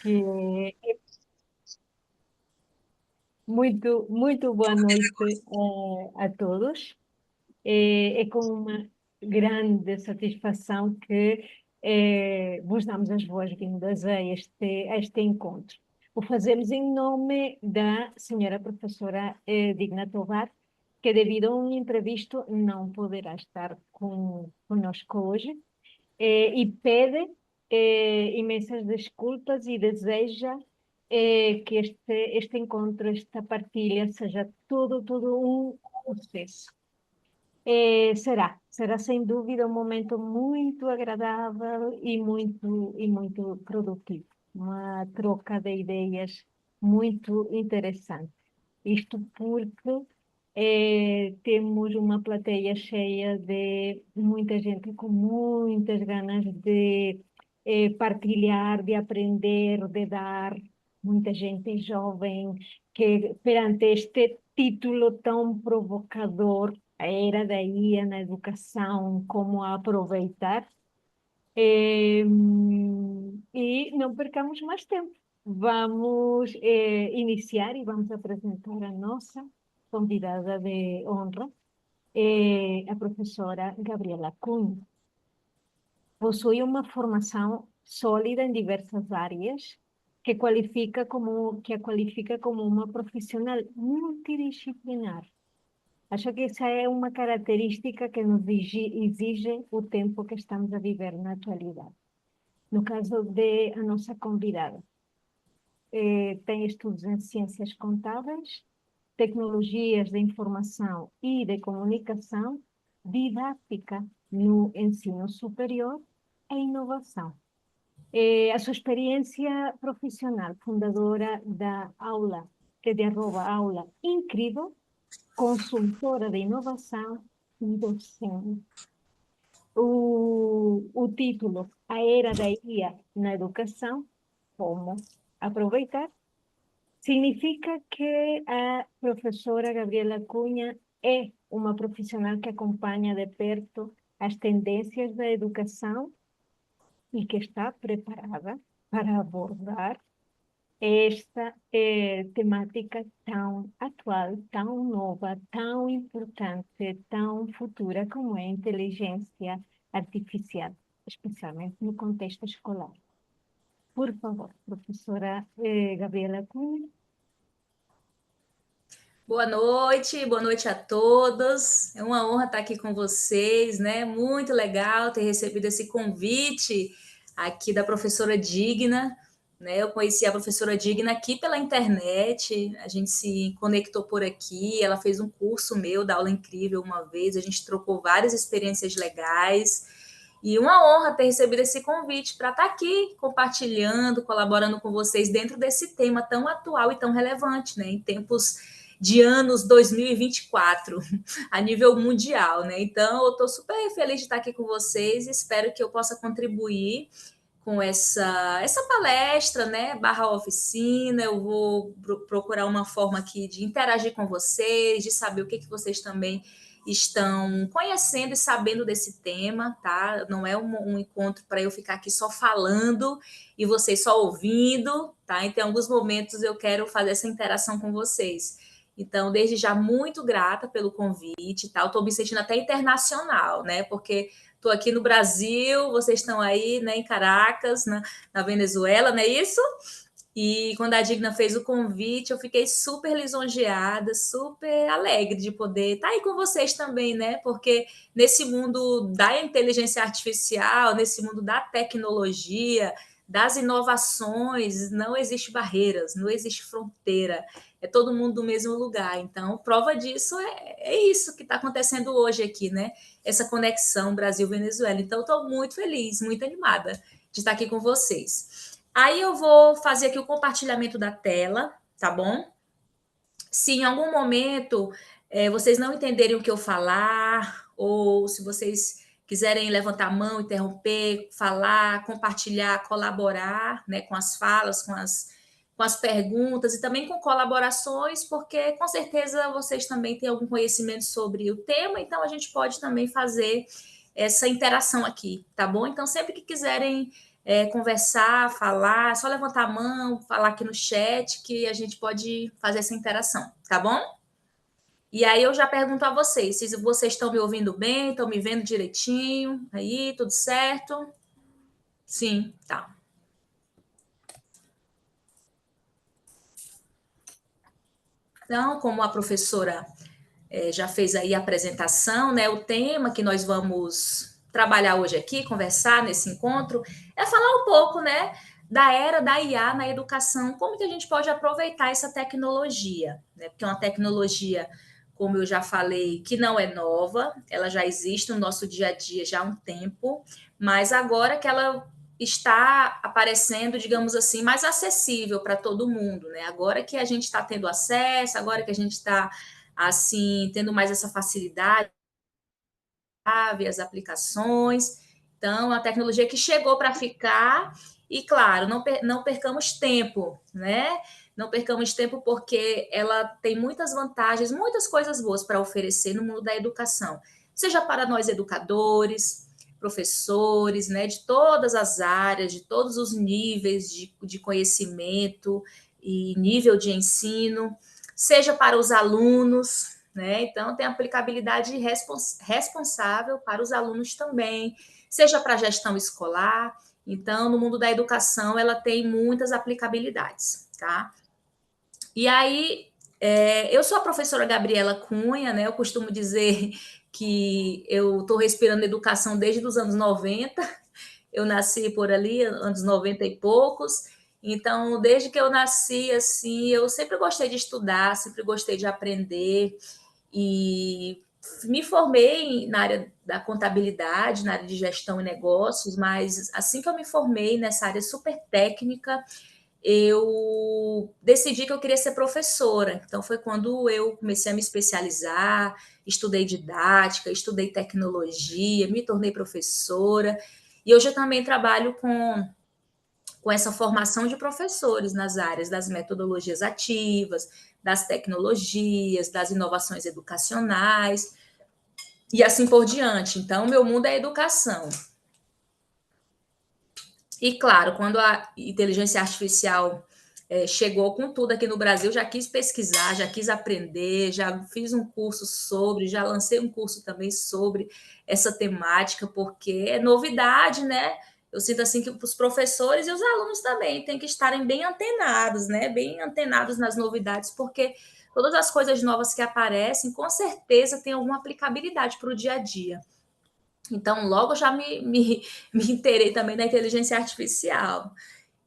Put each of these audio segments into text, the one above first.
que muito boa noite a todos. É com uma grande satisfação que vos damos as boas-vindas a este encontro. O fazemos em nome da senhora professora Digna Tovar, que devido a um imprevisto não poderá estar conosco hoje, e pede imensas desculpas e deseja que este encontro, esta partilha, seja tudo um sucesso. Será sem dúvida um momento muito agradável e muito produtivo. Uma troca de ideias muito interessante. Isto porque temos uma plateia cheia de muita gente com muitas ganas de partilhar, de aprender, de dar. Muita gente jovem que, perante este título tão provocador, a era da IA na educação, como a aproveitar, e não percamos mais tempo. Vamos iniciar e vamos apresentar a nossa convidada de honra, a professora Gabriela Cunha. Possui uma formação sólida em diversas áreas que a qualifica como uma profissional multidisciplinar. Acho que essa é uma característica que nos exige o tempo que estamos a viver na atualidade. No caso de a nossa convidada, tem estudos em ciências contábeis, tecnologias de informação e de comunicação, didática no ensino superior e inovação. A sua experiência profissional, fundadora da aula, de @aula incrível, consultora de inovação e docente. O título, A Era da IA na Educação, como aproveitar, significa que a professora Gabriela Cunha é uma profissional que acompanha de perto as tendências da educação e que está preparada para abordar esta temática tão atual, tão nova, tão importante, tão futura como é a inteligência artificial, especialmente no contexto escolar. Por favor, professora Gabriela Cunha. Boa noite a todos. É uma honra estar aqui com vocês, né? Muito legal ter recebido esse convite aqui da professora Digna, né? Eu conheci a professora Digna aqui pela internet, a gente se conectou por aqui, ela fez um curso meu da aula incrível uma vez, a gente trocou várias experiências legais. E uma honra ter recebido esse convite para estar aqui compartilhando, colaborando com vocês dentro desse tema tão atual e tão relevante, né? Em tempos de anos 2024, a nível mundial, né? Então, eu estou super feliz de estar aqui com vocês, espero que eu possa contribuir com essa palestra, né, barra oficina. Eu vou procurar uma forma aqui de interagir com vocês, de saber o que vocês também estão conhecendo e sabendo desse tema, tá? Não é um encontro para eu ficar aqui só falando e vocês só ouvindo, tá? Então, em alguns momentos eu quero fazer essa interação com vocês. Então, desde já, muito grata pelo convite, tá? Eu estou me sentindo até internacional, né? Porque estou aqui no Brasil, vocês estão aí, né, em Caracas, na Venezuela, não é isso? E quando a Digna fez o convite, eu fiquei super lisonjeada, super alegre de poder estar aí com vocês também, né? Porque nesse mundo da inteligência artificial, nesse mundo da tecnologia, das inovações, não existe barreiras, não existe fronteira, é todo mundo do mesmo lugar. Então, prova disso é isso que está acontecendo hoje aqui, né? Essa conexão Brasil-Venezuela. Então, estou muito feliz, muito animada de estar aqui com vocês. Aí eu vou fazer aqui o compartilhamento da tela, tá bom? Se em algum momento vocês não entenderem o que eu falar, ou se vocês quiserem levantar a mão, interromper, falar, compartilhar, colaborar, né, com as falas, com as perguntas e também com colaborações, porque com certeza vocês também têm algum conhecimento sobre o tema, então a gente pode também fazer essa interação aqui, tá bom? Então, sempre que quiserem conversar, falar, só levantar a mão, falar aqui no chat, que a gente pode fazer essa interação, tá bom? E aí eu já pergunto a vocês, se vocês estão me ouvindo bem, estão me vendo direitinho, aí, tudo certo? Sim, tá. Então, como a professora já fez aí a apresentação, né? O tema que nós vamos trabalhar hoje aqui, conversar nesse encontro, é falar um pouco, né, da era da IA na educação, como que a gente pode aproveitar essa tecnologia, né? Porque é uma tecnologia, como eu já falei, que não é nova, ela já existe no nosso dia a dia já há um tempo, mas agora que ela está aparecendo, digamos assim, mais acessível para todo mundo, né? Agora que a gente está tendo acesso, agora que a gente está assim, tendo mais essa facilidade, as aplicações. Então, a tecnologia que chegou para ficar, e claro, não percamos tempo, né? Não percamos tempo porque ela tem muitas vantagens, muitas coisas boas para oferecer no mundo da educação, seja para nós educadores, professores, né, de todas as áreas, de todos os níveis de conhecimento e nível de ensino, seja para os alunos, né? Então, tem aplicabilidade responsável para os alunos também, seja para a gestão escolar. Então, no mundo da educação, ela tem muitas aplicabilidades, tá? E aí, eu sou a professora Gabriela Cunha, né? Eu costumo dizer que eu estou respirando educação desde os anos 90. Eu nasci por ali, anos 90 e poucos. Então, desde que eu nasci, assim, eu sempre gostei de estudar, sempre gostei de aprender e me formei na área da contabilidade, na área de gestão e negócios, mas assim que eu me formei nessa área super técnica, eu decidi que eu queria ser professora. Então foi quando eu comecei a me especializar, estudei didática, estudei tecnologia, me tornei professora. E hoje eu também trabalho com essa formação de professores nas áreas das metodologias ativas, das tecnologias, das inovações educacionais e assim por diante. Então, meu mundo é a educação. E claro, quando a inteligência artificial chegou com tudo aqui no Brasil, já quis pesquisar, já quis aprender, já fiz um curso sobre, já lancei um curso também sobre essa temática, porque é novidade, né? Eu sinto assim que os professores e os alunos também têm que estarem bem antenados, né? Bem antenados nas novidades, porque todas as coisas novas que aparecem, com certeza, tem alguma aplicabilidade para o dia a dia. Então, logo já me inteirei também na inteligência artificial.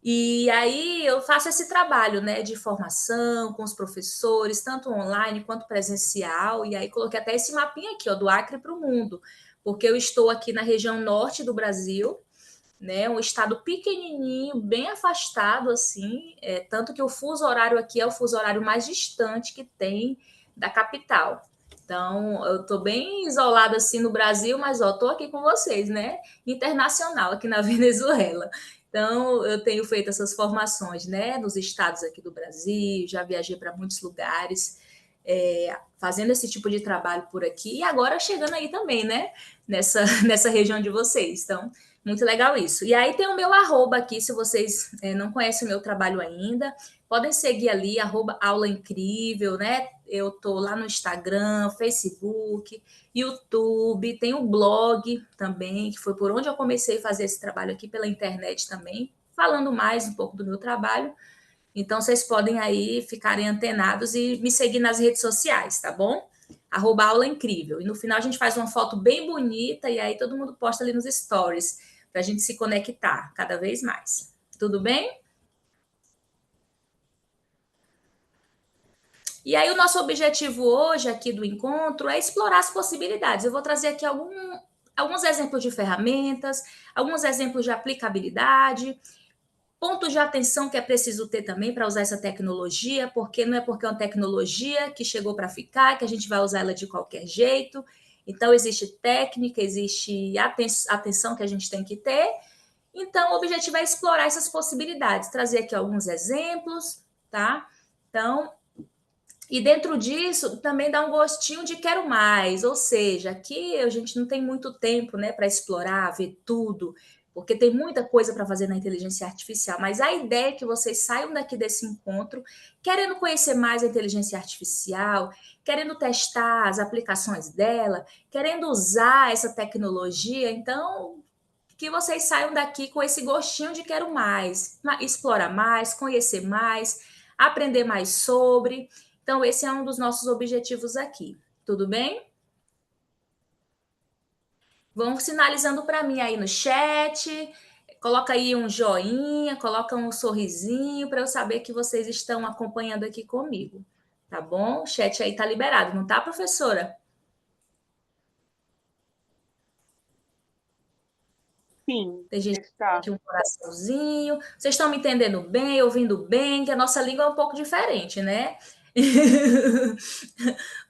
E aí eu faço esse trabalho, né, de formação com os professores, tanto online quanto presencial. E aí coloquei até esse mapinha aqui, ó, do Acre para o mundo, porque eu estou aqui na região norte do Brasil, né, um estado pequenininho, bem afastado, assim, tanto que o fuso horário aqui é o fuso horário mais distante que tem da capital. Então, eu estou bem isolada assim no Brasil, mas estou aqui com vocês, né? Internacional, aqui na Venezuela. Então, eu tenho feito essas formações, né? Nos estados aqui do Brasil, já viajei para muitos lugares, fazendo esse tipo de trabalho por aqui, e agora chegando aí também, né? Nessa região de vocês. Então, muito legal isso. E aí tem o meu arroba aqui, se vocês não conhecem o meu trabalho ainda, podem seguir ali, arroba aula incrível, né? Eu tô lá no Instagram, Facebook, YouTube, tem o blog também, que foi por onde eu comecei a fazer esse trabalho aqui pela internet também, falando mais um pouco do meu trabalho. Então, vocês podem aí ficarem antenados e me seguir nas redes sociais, tá bom? Arroba aula incrível. E no final a gente faz uma foto bem bonita e aí todo mundo posta ali nos stories para a gente se conectar cada vez mais. Tudo bem? E aí o nosso objetivo hoje aqui do encontro é explorar as possibilidades. Eu vou trazer aqui alguns exemplos de ferramentas, alguns exemplos de aplicabilidade, pontos de atenção que é preciso ter também para usar essa tecnologia, porque não é porque é uma tecnologia que chegou para ficar, que a gente vai usar ela de qualquer jeito. Então, existe técnica, existe atenção que a gente tem que ter. Então, o objetivo é explorar essas possibilidades, trazer aqui alguns exemplos, tá? Então, e dentro disso, também dá um gostinho de quero mais, ou seja, aqui a gente não tem muito tempo, né, para explorar, ver tudo. porque tem muita coisa para fazer na inteligência artificial, mas a ideia é que vocês saiam daqui desse encontro querendo conhecer mais a inteligência artificial, querendo testar as aplicações dela, querendo usar essa tecnologia. Então, que vocês saiam daqui com esse gostinho de quero mais, explorar mais, conhecer mais, aprender mais sobre. Então, esse é um dos nossos objetivos aqui. Tudo bem? Vão sinalizando para mim aí no chat. Coloca aí um joinha, coloca um sorrisinho para eu saber que vocês estão acompanhando aqui comigo. Tá bom? O chat aí tá liberado, não tá, professora? Sim, Tem gente está. aqui um coraçãozinho. Vocês estão me entendendo bem, ouvindo bem, que a nossa língua é um pouco diferente, né?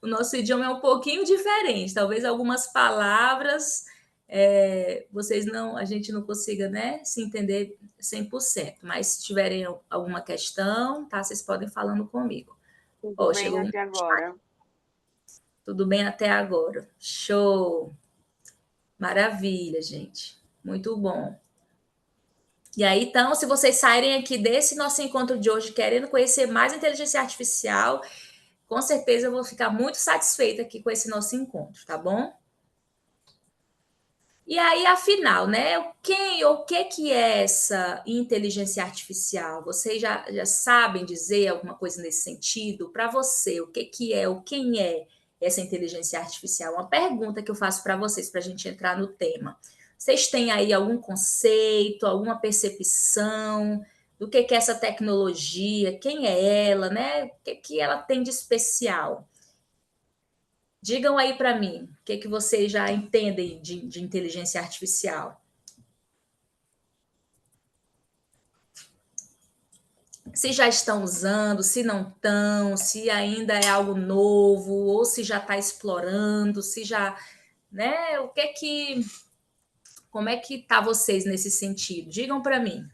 O nosso idioma é um pouquinho diferente. Talvez algumas palavras a gente não consiga, né, se entender 100%. Mas se tiverem alguma questão, tá? Vocês podem falando comigo. Tudo bem Chegou até agora. Tudo bem até agora. Show! Maravilha, gente. Muito bom. E aí, então, se vocês saírem aqui desse nosso encontro de hoje querendo conhecer mais inteligência artificial, com certeza eu vou ficar muito satisfeita aqui com esse nosso encontro, tá bom? E aí, afinal, né? Quem ou o que é essa inteligência artificial? Vocês já sabem dizer alguma coisa nesse sentido? Para você, o que é ou quem é essa inteligência artificial? Uma pergunta que eu faço para vocês, para a gente entrar no tema. Vocês têm aí algum conceito, alguma percepção do que é essa tecnologia? Quem é ela, né? O que ela tem de especial? Digam aí para mim, o que vocês já entendem de inteligência artificial? Se já estão usando, se não estão, se ainda é algo novo, ou se já está explorando, se já, né? Como é que tá vocês nesse sentido? Digam para mim.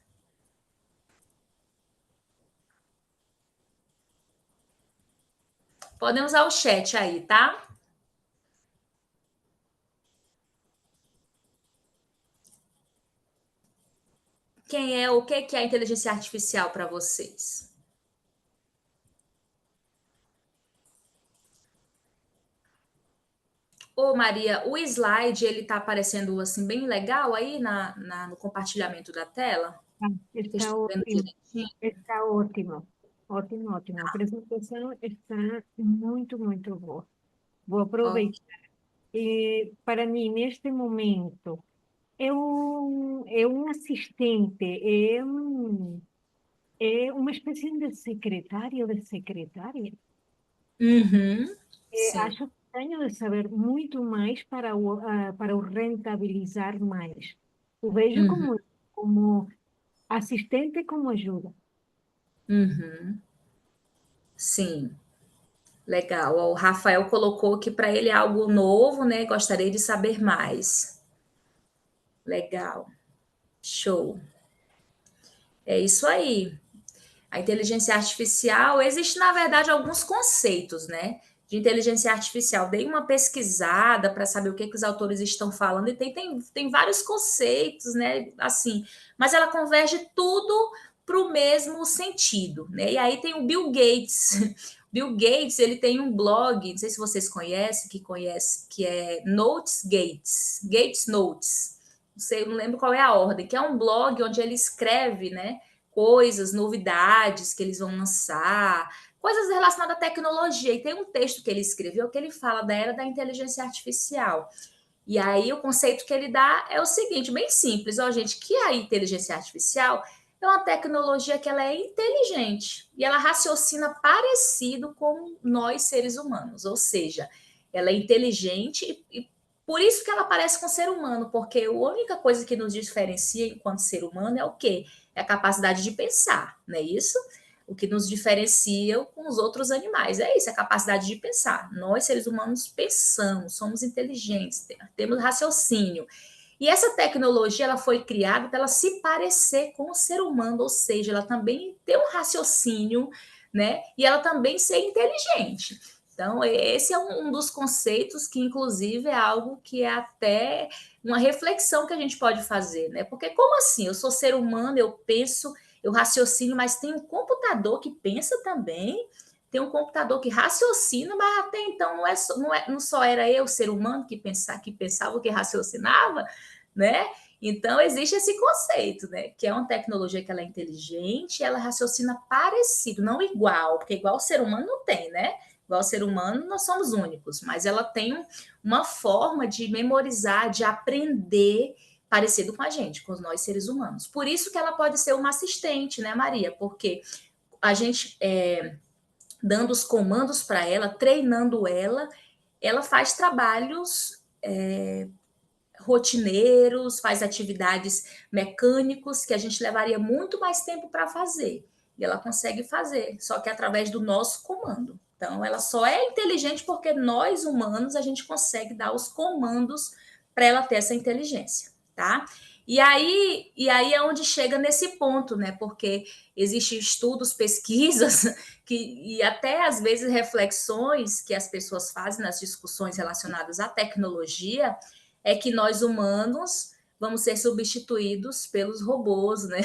Podem usar o chat aí, tá? O que é a inteligência artificial para vocês? Ô, Maria, o slide, ele tá aparecendo assim bem legal aí no compartilhamento da tela? Vocês Está estão vendo ótimo, direitinho? está ótimo, ótimo, ótimo. A apresentação está muito, muito boa. Vou Ó. aproveitar. Para mim, neste momento, é um assistente, é uma espécie de secretário, de secretária. Uhum, sim. Acho que tenho de saber muito mais para o rentabilizar mais. O vejo Uhum, como assistente, como ajuda. uhum, sim. Legal. Ó, o Rafael colocou que para ele é algo novo, né? Gostaria de saber mais. Legal. Show. É isso aí. A inteligência artificial, existe, na verdade, alguns conceitos, né? De inteligência artificial. Dei uma pesquisada para saber o que os autores estão falando, e tem vários conceitos, né? Assim, mas ela converge tudo para o mesmo sentido, né? E aí tem o Bill Gates. Bill Gates, ele tem um blog, não sei se vocês conhecem, que é Notes Gates, Gates Notes. Não sei, eu não lembro qual é a ordem, que é um blog onde ele escreve, né? Coisas, novidades que eles vão lançar, coisas relacionadas à tecnologia. E tem um texto que ele escreveu que ele fala da era da inteligência artificial. E aí o conceito que ele dá é o seguinte, bem simples, ó, gente, que a inteligência artificial é uma tecnologia que ela é inteligente e ela raciocina parecido com nós seres humanos, ou seja, ela é inteligente e por isso que ela parece com o ser humano, porque a única coisa que nos diferencia enquanto ser humano é o quê? É a capacidade de pensar, não é isso? O que nos diferencia com os outros animais é isso, é a capacidade de pensar. Nós, seres humanos, pensamos, somos inteligentes, temos raciocínio. E essa tecnologia ela foi criada para ela se parecer com o ser humano, ou seja, ela também tem um raciocínio, né? E ela também ser inteligente. Então, esse é um dos conceitos que, inclusive, é algo que é até uma reflexão que a gente pode fazer, né? Porque como assim? Eu sou ser humano, eu penso, eu raciocino, mas tem um computador que pensa também, tem um computador que raciocina, mas até então não só era eu, ser humano, que pensava, que raciocinava, né? Então, existe esse conceito, né? Que é uma tecnologia que ela é inteligente, ela raciocina parecido, não igual, porque igual o ser humano não tem, né? Igual ser humano, nós somos únicos, mas ela tem uma forma de memorizar, de aprender parecido com a gente, com nós seres humanos. Por isso que ela pode ser uma assistente, né, Maria? Porque a gente, dando os comandos para ela, treinando ela faz trabalhos rotineiros, faz atividades mecânicos que a gente levaria muito mais tempo para fazer. E ela consegue fazer, só que através do nosso comando. Então, ela só é inteligente porque nós, humanos, a gente consegue dar os comandos para ela ter essa inteligência, tá? E aí é onde chega nesse ponto, né? Porque existem estudos, pesquisas, e até às vezes reflexões que as pessoas fazem nas discussões relacionadas à tecnologia, é que nós humanos vamos ser substituídos pelos robôs, né?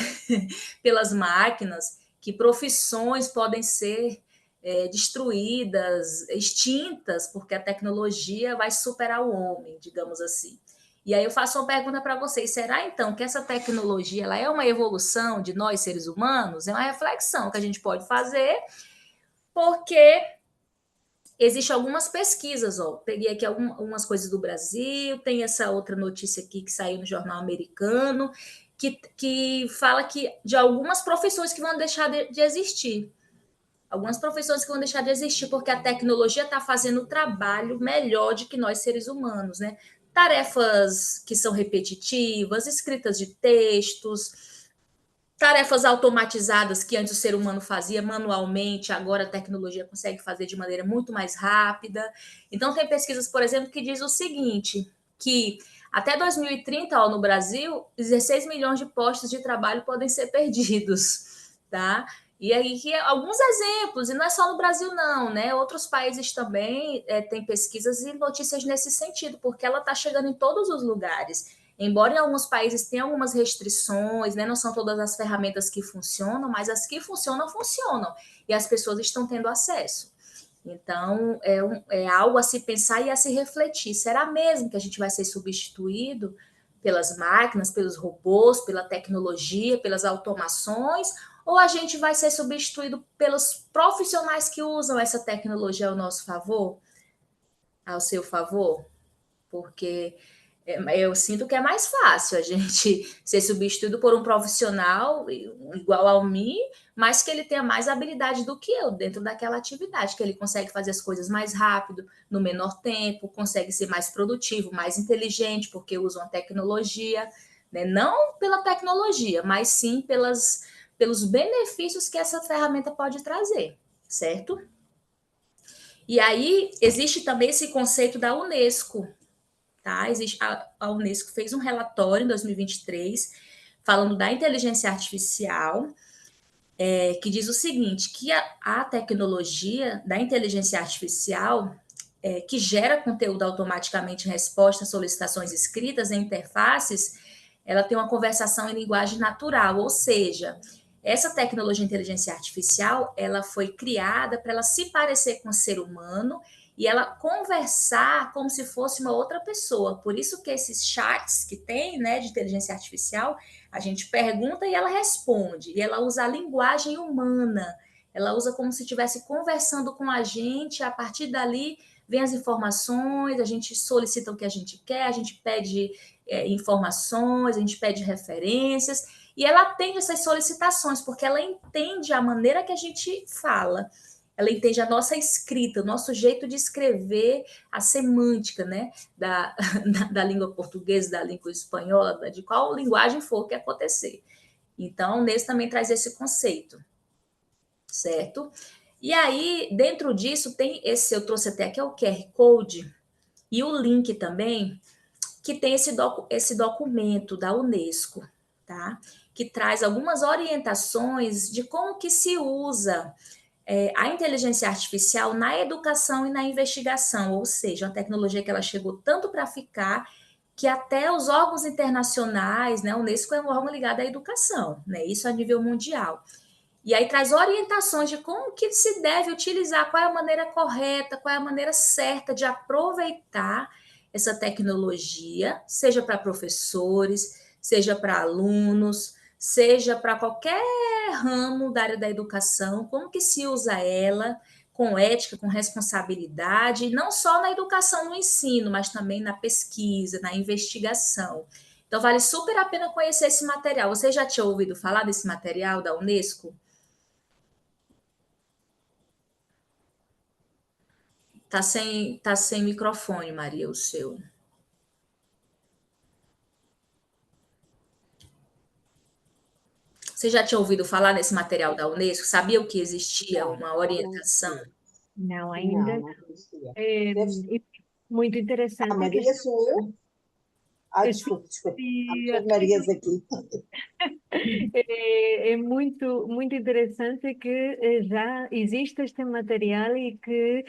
Pelas máquinas, que profissões podem ser destruídas, extintas, porque a tecnologia vai superar o homem, digamos assim. E aí eu faço uma pergunta para vocês: será então que essa tecnologia ela é uma evolução de nós seres humanos? É uma reflexão que a gente pode fazer, porque existem algumas pesquisas, ó. Peguei aqui algumas coisas do Brasil, tem essa outra notícia aqui que saiu no jornal americano, que fala que de algumas profissões que vão deixar de existir. Algumas profissões que vão deixar de existir, porque a tecnologia está fazendo o trabalho melhor de que nós, seres humanos, né? Tarefas que são repetitivas, escritas de textos, tarefas automatizadas que antes o ser humano fazia manualmente, agora a tecnologia consegue fazer de maneira muito mais rápida. Então, tem pesquisas, por exemplo, que diz o seguinte, que até 2030, ó, no Brasil, 16 milhões de postos de trabalho podem ser perdidos, tá? E aí, alguns exemplos, e não é só no Brasil, não, né? Outros países também têm pesquisas e notícias nesse sentido, porque ela está chegando em todos os lugares. Embora em alguns países tenham algumas restrições, né? Não são todas as ferramentas que funcionam, mas as que funcionam, funcionam. E as pessoas estão tendo acesso. Então, é algo a se pensar e a se refletir. Será mesmo que a gente vai ser substituído pelas máquinas, pelos robôs, pela tecnologia, pelas automações? Ou a gente vai ser substituído pelos profissionais que usam essa tecnologia ao nosso favor, ao seu favor? Porque eu sinto que é mais fácil a gente ser substituído por um profissional igual ao mim, mas que ele tenha mais habilidade do que eu dentro daquela atividade, que ele consegue fazer as coisas mais rápido, no menor tempo, consegue ser mais produtivo, mais inteligente, porque usa uma tecnologia, né? Não pela tecnologia, mas sim pelos benefícios que essa ferramenta pode trazer, certo? E aí existe também esse conceito da Unesco, tá? A Unesco fez um relatório em 2023 falando da inteligência artificial, que diz o seguinte, que a tecnologia da inteligência artificial, que gera conteúdo automaticamente em resposta a solicitações escritas em interfaces, ela tem uma conversação em linguagem natural, ou seja, essa tecnologia de inteligência artificial, ela foi criada para ela se parecer com o ser humano e ela conversar como se fosse uma outra pessoa. Por isso que esses chats que tem, né, de inteligência artificial, a gente pergunta e ela responde. E ela usa a linguagem humana. Ela usa como se estivesse conversando com a gente. A partir dali, vem as informações, a gente solicita o que a gente quer, a gente pede informações, a gente pede referências, e ela atende essas solicitações, porque ela entende a maneira que a gente fala, ela entende a nossa escrita, o nosso jeito de escrever, a semântica, né, da língua portuguesa, da língua espanhola, de qual linguagem for que acontecer. Então, nesse também traz esse conceito, certo? E aí, dentro disso, tem esse, eu trouxe até aqui, é o QR Code, e o link também, que tem esse documento da Unesco, tá? Que traz algumas orientações de como que se usa a inteligência artificial na educação e na investigação, ou seja, uma tecnologia que ela chegou tanto para ficar que até os órgãos internacionais, né, a Unesco é um órgão ligado à educação, né, isso a nível mundial. E aí traz orientações de como que se deve utilizar, qual é a maneira correta, qual é a maneira certa de aproveitar essa tecnologia, seja para professores, seja para alunos, seja para qualquer ramo da área da educação, como que se usa ela com ética, com responsabilidade, não só na educação, no ensino, mas também na pesquisa, na investigação. Então, vale super a pena conhecer esse material. Você já tinha ouvido falar desse material da Unesco? Tá sem microfone, Maria, o seu. Você já tinha ouvido falar nesse material da Unesco? Sabia que existia uma orientação? Não, ainda. Não conhecia. É, e muito interessante. Maria sou eu? Desculpe. Há muitas Marias aqui. É muito interessante que já existe este material e que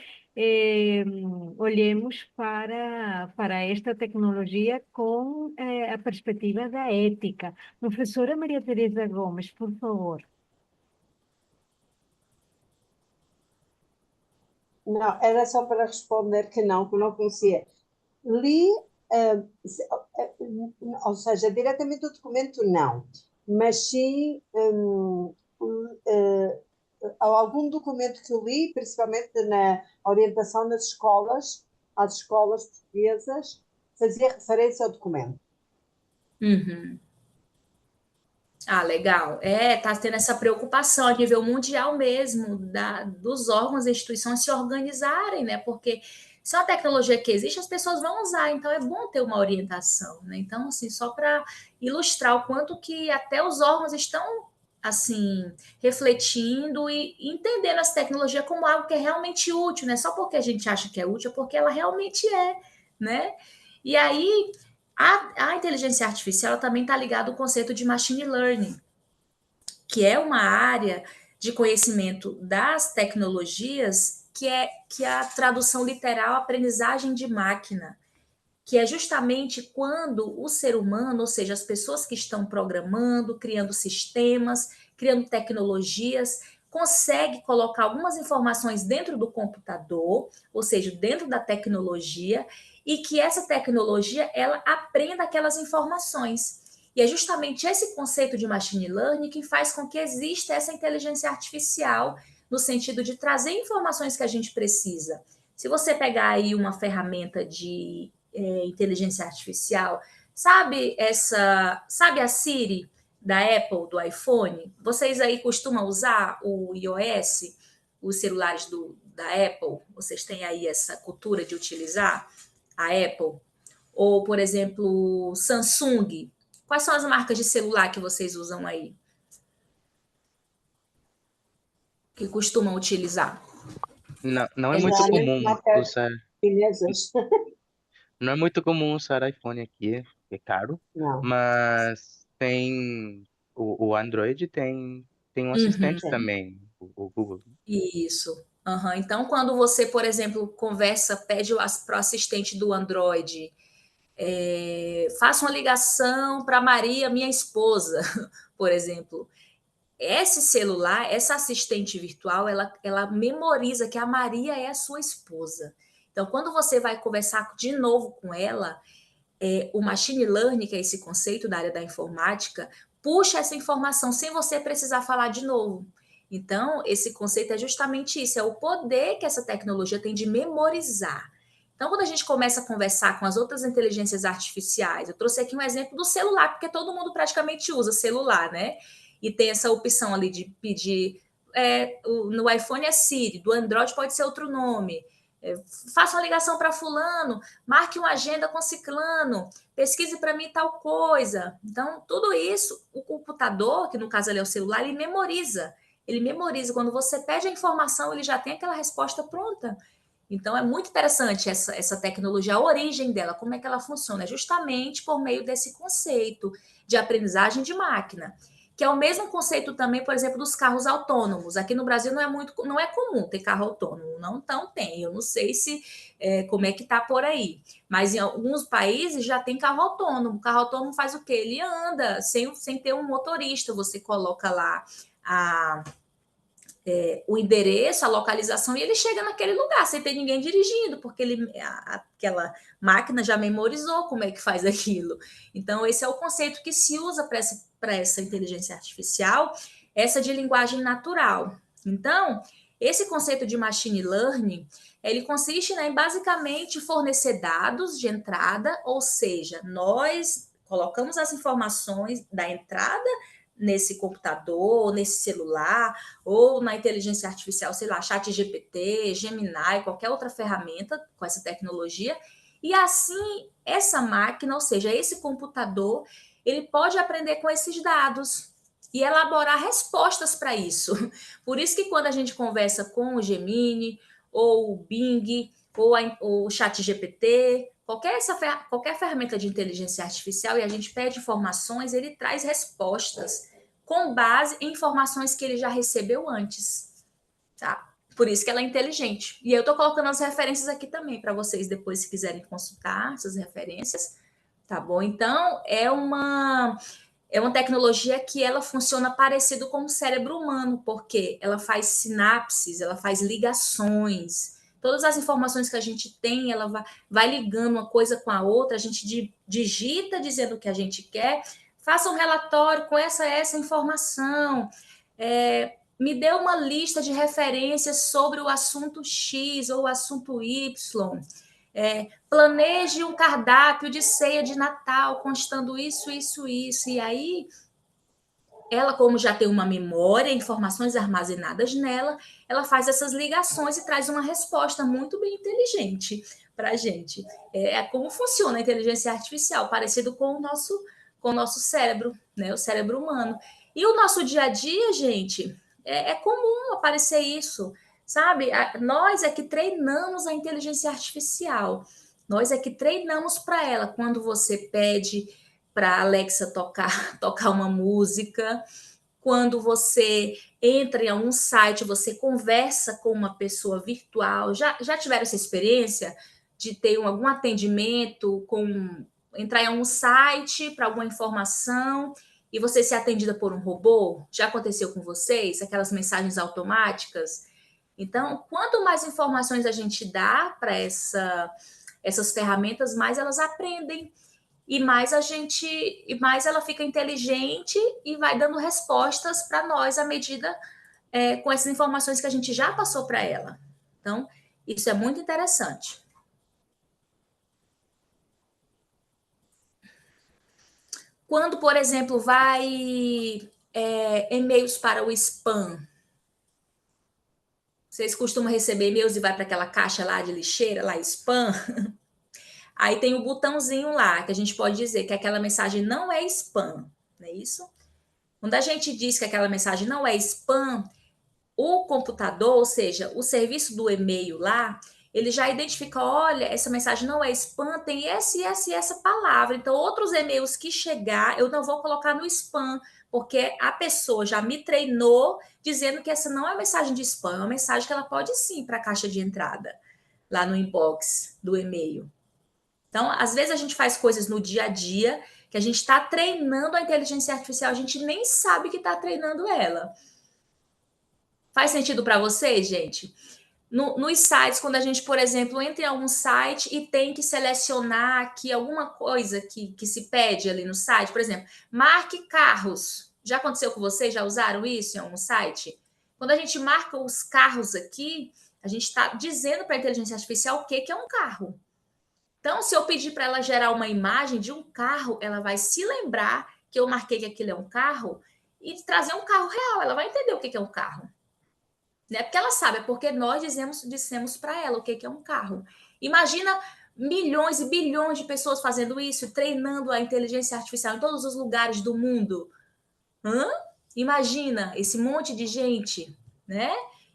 olhemos para esta tecnologia com a perspectiva da ética. Professora Maria Teresa Gomes, por favor. Não, era só para responder que não conhecia. Li, ou seja, diretamente o documento não, mas sim algum documento que eu li, principalmente na orientação nas escolas, às escolas portuguesas, fazia referência ao documento. Uhum. Ah, legal. Tá tendo essa preocupação a nível mundial mesmo, dos órgãos e instituições se organizarem, né? Porque se é uma tecnologia que existe, as pessoas vão usar, então é bom ter uma orientação, né? Então, assim, só para ilustrar o quanto que até os órgãos estão, assim, refletindo e entendendo essa tecnologia como algo que é realmente útil, né? Só porque a gente acha que é útil, é porque ela realmente é, né? E aí, a inteligência artificial também está ligada ao conceito de machine learning, que é uma área de conhecimento das tecnologias que é a tradução literal aprendizagem de máquina, que é justamente quando o ser humano, ou seja, as pessoas que estão programando, criando sistemas, criando tecnologias, consegue colocar algumas informações dentro do computador, ou seja, dentro da tecnologia, e que essa tecnologia ela aprenda aquelas informações. E é justamente esse conceito de machine learning que faz com que exista essa inteligência artificial no sentido de trazer informações que a gente precisa. Se você pegar aí uma ferramenta de inteligência artificial, sabe a Siri da Apple, do iPhone? Vocês aí costumam usar o iOS, os celulares da Apple? Vocês têm aí essa cultura de utilizar a Apple? Ou, por exemplo, Samsung? Quais são as marcas de celular que vocês usam aí? Que costumam utilizar? Não é muito comum usar. Chinesas. Não é muito comum usar iPhone aqui, é caro, Não. mas o Android tem um assistente também, o Google. Isso. Uhum. Então, quando você, por exemplo, conversa, pede para o assistente do Android, faça uma ligação para Maria, minha esposa, por exemplo. Esse celular, essa assistente virtual, ela memoriza que a Maria é a sua esposa. Então, quando você vai conversar de novo com ela, o machine learning, que é esse conceito da área da informática, puxa essa informação sem você precisar falar de novo. Então, esse conceito é justamente isso, é o poder que essa tecnologia tem de memorizar. Então, quando a gente começa a conversar com as outras inteligências artificiais, eu trouxe aqui um exemplo do celular, porque todo mundo praticamente usa celular, né? E tem essa opção ali de pedir. No iPhone é Siri, do Android pode ser outro nome. Faça uma ligação para fulano, marque uma agenda com ciclano, pesquise para mim tal coisa. Então, tudo isso, o computador, que no caso ali é o celular, ele memoriza. Ele memoriza. Quando você pede a informação, ele já tem aquela resposta pronta. Então, é muito interessante essa tecnologia, a origem dela, como é que ela funciona, justamente por meio desse conceito de aprendizagem de máquina. que é o mesmo conceito também, por exemplo, dos carros autônomos. Aqui no Brasil não é comum ter carro autônomo, não tem. Eu não sei se como é que tá por aí, mas em alguns países já tem carro autônomo. O carro autônomo faz o quê? Ele anda sem ter um motorista. Você coloca lá o endereço, a localização, e ele chega naquele lugar sem ter ninguém dirigindo, porque aquela máquina já memorizou como é que faz aquilo. Então, esse é o conceito que se usa para essa inteligência artificial, essa de linguagem natural. Então, esse conceito de machine learning, ele consiste em basicamente fornecer dados de entrada, ou seja, nós colocamos as informações da entrada nesse computador, nesse celular, ou na inteligência artificial, sei lá, ChatGPT, Gemini, qualquer outra ferramenta com essa tecnologia, e assim essa máquina, ou seja, esse computador, ele pode aprender com esses dados e elaborar respostas para isso. Por isso que quando a gente conversa com o Gemini, ou o Bing, ou o ChatGPT, qualquer ferramenta de inteligência artificial, e a gente pede informações, ele traz respostas com base em informações que ele já recebeu antes, tá? Por isso que ela é inteligente. E eu estou colocando as referências aqui também para vocês depois, se quiserem consultar essas referências, tá bom? Então, é uma tecnologia que ela funciona parecido com o cérebro humano, porque ela faz sinapses, ela faz ligações. Todas as informações que a gente tem, ela vai ligando uma coisa com a outra, a gente digita dizendo o que a gente quer, faça um relatório com essa informação, me dê uma lista de referências sobre o assunto X ou o assunto Y, planeje um cardápio de ceia de Natal, constando isso. E aí, ela, como já tem uma memória, informações armazenadas nela, ela faz essas ligações e traz uma resposta muito bem inteligente para a gente. É como funciona a inteligência artificial, parecido com o nosso cérebro, né? O cérebro humano. E o nosso dia a dia, gente, é comum aparecer isso, sabe? Nós é que treinamos a inteligência artificial. Nós é que treinamos para ela. Quando você pede para a Alexa tocar uma música, quando você entra em algum site, você conversa com uma pessoa virtual. Já tiveram essa experiência de ter algum atendimento, entrar em algum site para alguma informação e você ser atendida por um robô? Já aconteceu com vocês? Aquelas mensagens automáticas? Então, quanto mais informações a gente dá para essas ferramentas, mais elas aprendem e mais ela fica inteligente e vai dando respostas para nós à medida com essas informações que a gente já passou para ela. Então, isso é muito interessante. Quando, por exemplo, vai e-mails para o spam, vocês costumam receber e-mails e vai para aquela caixa lá de lixeira, lá spam? Aí tem o botãozinho lá, que a gente pode dizer que aquela mensagem não é spam, não é isso? Quando a gente diz que aquela mensagem não é spam, o computador, ou seja, o serviço do e-mail lá, ele já identifica, olha, essa mensagem não é spam, tem essa palavra. Então, outros e-mails que chegar, eu não vou colocar no spam, porque a pessoa já me treinou dizendo que essa não é mensagem de spam, é uma mensagem que ela pode sim para a caixa de entrada, lá no inbox do e-mail. Então, às vezes a gente faz coisas no dia a dia que a gente está treinando a inteligência artificial, a gente nem sabe que está treinando ela. Faz sentido para vocês, gente? Nos sites, quando a gente, por exemplo, entra em algum site e tem que selecionar aqui alguma coisa que se pede ali no site, por exemplo, marque carros. Já aconteceu com vocês? Já usaram isso em algum site? Quando a gente marca os carros aqui, a gente está dizendo para a inteligência artificial o que é um carro. Então, se eu pedir para ela gerar uma imagem de um carro, ela vai se lembrar que eu marquei que aquilo é um carro e trazer um carro real. Ela vai entender o que é um carro. Não é porque ela sabe, é porque nós dissemos para ela o que é um carro. Imagina milhões e bilhões de pessoas fazendo isso, treinando a inteligência artificial em todos os lugares do mundo. Imagina esse monte de gente, né?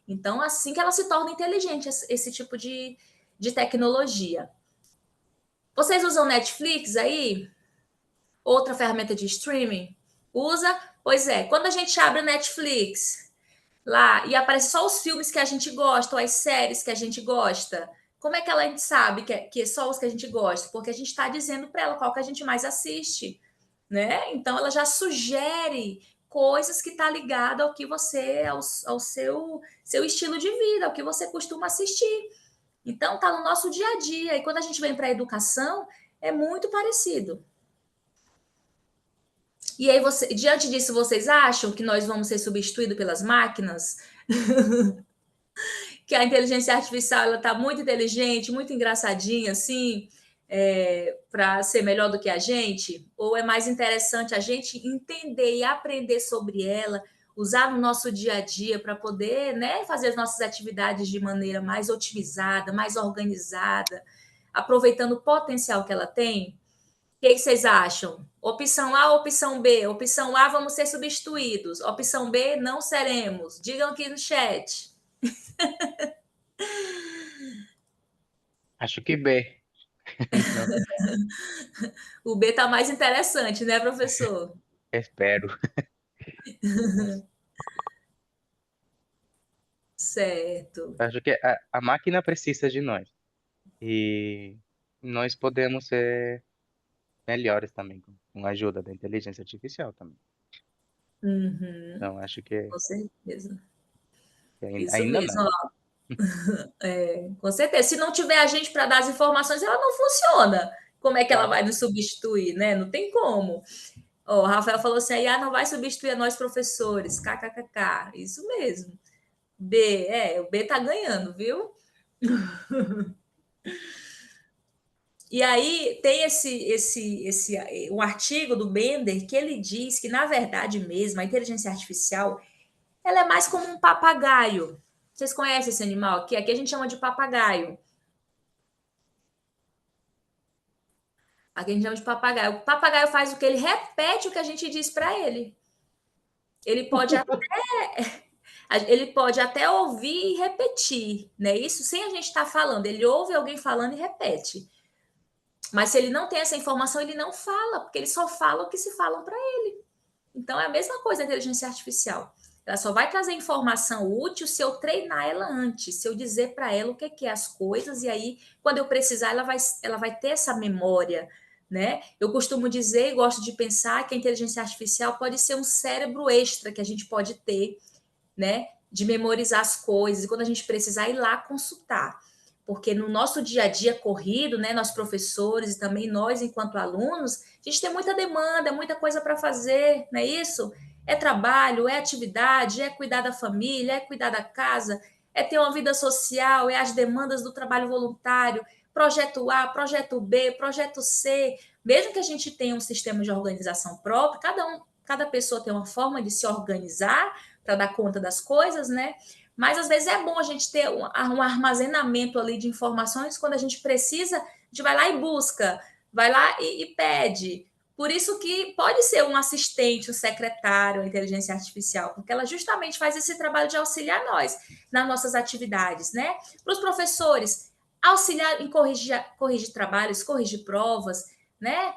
Então, assim que ela se torna inteligente, esse tipo de tecnologia. Vocês usam Netflix aí? Outra ferramenta de streaming? Usa? Pois é, quando a gente abre a Netflix lá e aparece só os filmes que a gente gosta, ou as séries que a gente gosta, como é que ela sabe que é só os que a gente gosta? Porque a gente está dizendo para ela qual que a gente mais assiste, né? Então ela já sugere coisas que está ligada ao que você, ao seu estilo de vida, ao que você costuma assistir. Então tá no nosso dia a dia. E quando a gente vem para a educação, é muito parecido. E aí, diante disso, vocês acham que nós vamos ser substituídos pelas máquinas? Que a inteligência artificial ela está muito inteligente, muito engraçadinha, assim, para ser melhor do que a gente? Ou é mais interessante a gente entender e aprender sobre ela, usar no nosso dia a dia para poder, né, fazer as nossas atividades de maneira mais otimizada, mais organizada, aproveitando o potencial que ela tem? O que vocês acham? Opção A ou opção B? Opção A, vamos ser substituídos. Opção B, não seremos. Digam aqui no chat. Acho que B. Não, O B está mais interessante, né, professor? espero. Certo. Acho que a máquina precisa de nós. E nós podemos ser melhores também, com a ajuda da inteligência artificial também. Uhum, Então, acho que com certeza. Isso ainda mesmo, não. ó, com certeza. Se não tiver a gente para dar as informações, ela não funciona. Como é que ela Claro. vai nos substituir, né? Não tem como. Ó, o Rafael falou assim: a IA não vai substituir a nós professores. KKKK. Isso mesmo. B, o B tá ganhando, viu? E aí tem um artigo do Bender que ele diz que, na verdade mesmo, a inteligência artificial ela é mais como um papagaio. Vocês conhecem esse animal aqui? Aqui a gente chama de papagaio. Aqui a gente chama de papagaio. O papagaio faz o que? Ele repete o que a gente diz para ele. Ele pode até, ele pode até ouvir e repetir, né? Isso sem a gente estar falando. Ele ouve alguém falando e repete. Mas se ele não tem essa informação, ele não fala, porque ele só fala o que se falam para ele. Então é a mesma coisa a inteligência artificial. Ela só vai trazer informação útil se eu treinar ela antes, se eu dizer para ela o que é as coisas, e aí, quando eu precisar, ela vai ter essa memória, né? Eu costumo dizer e gosto de pensar que a inteligência artificial pode ser um cérebro extra que a gente pode ter, né? De memorizar as coisas, e quando a gente precisar ir lá consultar. Porque no nosso dia a dia corrido, né, nós professores e também nós, enquanto alunos, a gente tem muita demanda, muita coisa para fazer, não é isso? É trabalho, é atividade, é cuidar da família, é cuidar da casa, é ter uma vida social, é as demandas do trabalho voluntário, projeto A, projeto B, projeto C. Mesmo que a gente tenha um sistema de organização próprio, cada pessoa tem uma forma de se organizar para dar conta das coisas, né? Mas às vezes é bom a gente ter um armazenamento ali de informações quando a gente precisa, a gente vai lá e busca, vai lá e pede. Por isso que pode ser um assistente, um secretário, a inteligência artificial, porque ela justamente faz esse trabalho de auxiliar nós nas nossas atividades, né? Para os professores, auxiliar em corrigir trabalhos, corrigir provas, né?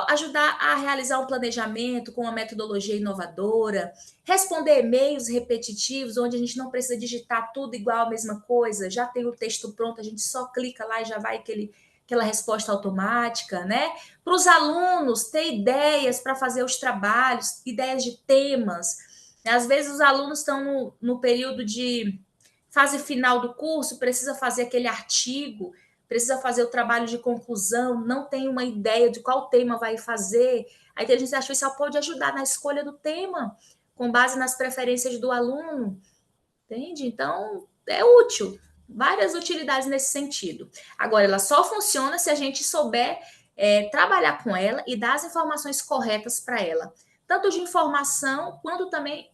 Ajudar a realizar um planejamento com uma metodologia inovadora, responder e-mails repetitivos, onde a gente não precisa digitar tudo igual a mesma coisa, já tem o texto pronto, a gente só clica lá e já vai aquela resposta automática, né? Para os alunos ter ideias para fazer os trabalhos, ideias de temas. Às vezes os alunos estão no período de fase final do curso, precisa fazer aquele artigo, precisa fazer o trabalho de conclusão, não tem uma ideia de qual tema vai fazer. A inteligência artificial pode ajudar na escolha do tema, com base nas preferências do aluno, entende? Então, é útil, várias utilidades nesse sentido. Agora, ela só funciona se a gente souber trabalhar com ela e dar as informações corretas para ela, tanto de informação, quanto também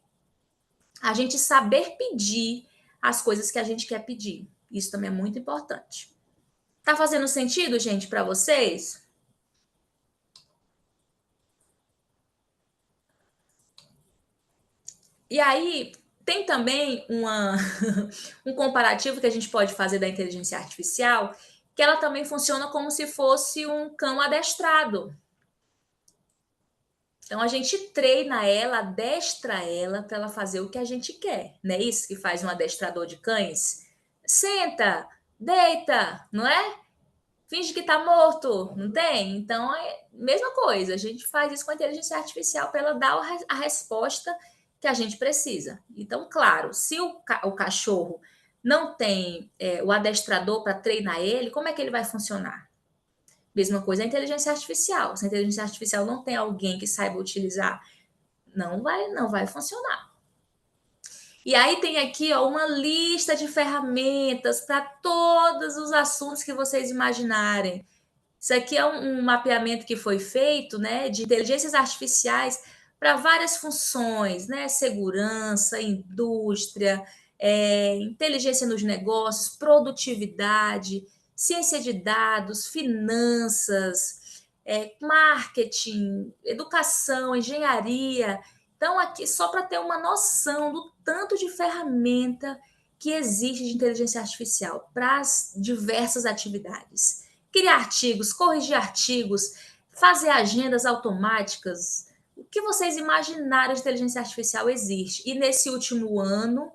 a gente saber pedir as coisas que a gente quer pedir. Isso também é muito importante. Tá fazendo sentido, gente, para vocês? E aí, tem também um comparativo que a gente pode fazer da inteligência artificial, que ela também funciona como se fosse um cão adestrado. Então, a gente treina ela, adestra ela para ela fazer o que a gente quer. Não é isso que faz um adestrador de cães? Senta, deita, não é? Finge que está morto, não tem? Então, é a mesma coisa. A gente faz isso com a inteligência artificial para ela dar a resposta que a gente precisa. Então, claro, se o cachorro não tem o adestrador para treinar ele, como é que ele vai funcionar? Mesma coisa a inteligência artificial. Se a inteligência artificial não tem alguém que saiba utilizar, não vai funcionar. E aí tem aqui uma lista de ferramentas para todos os assuntos que vocês imaginarem. Isso aqui é um mapeamento que foi feito, né, de inteligências artificiais para várias funções, né, segurança, indústria, inteligência nos negócios, produtividade, ciência de dados, finanças, marketing, educação, engenharia. Então, aqui, só para ter uma noção do tanto de ferramenta que existe de inteligência artificial para as diversas atividades. Criar artigos, corrigir artigos, fazer agendas automáticas. O que vocês imaginarem de inteligência artificial existe. E nesse último ano,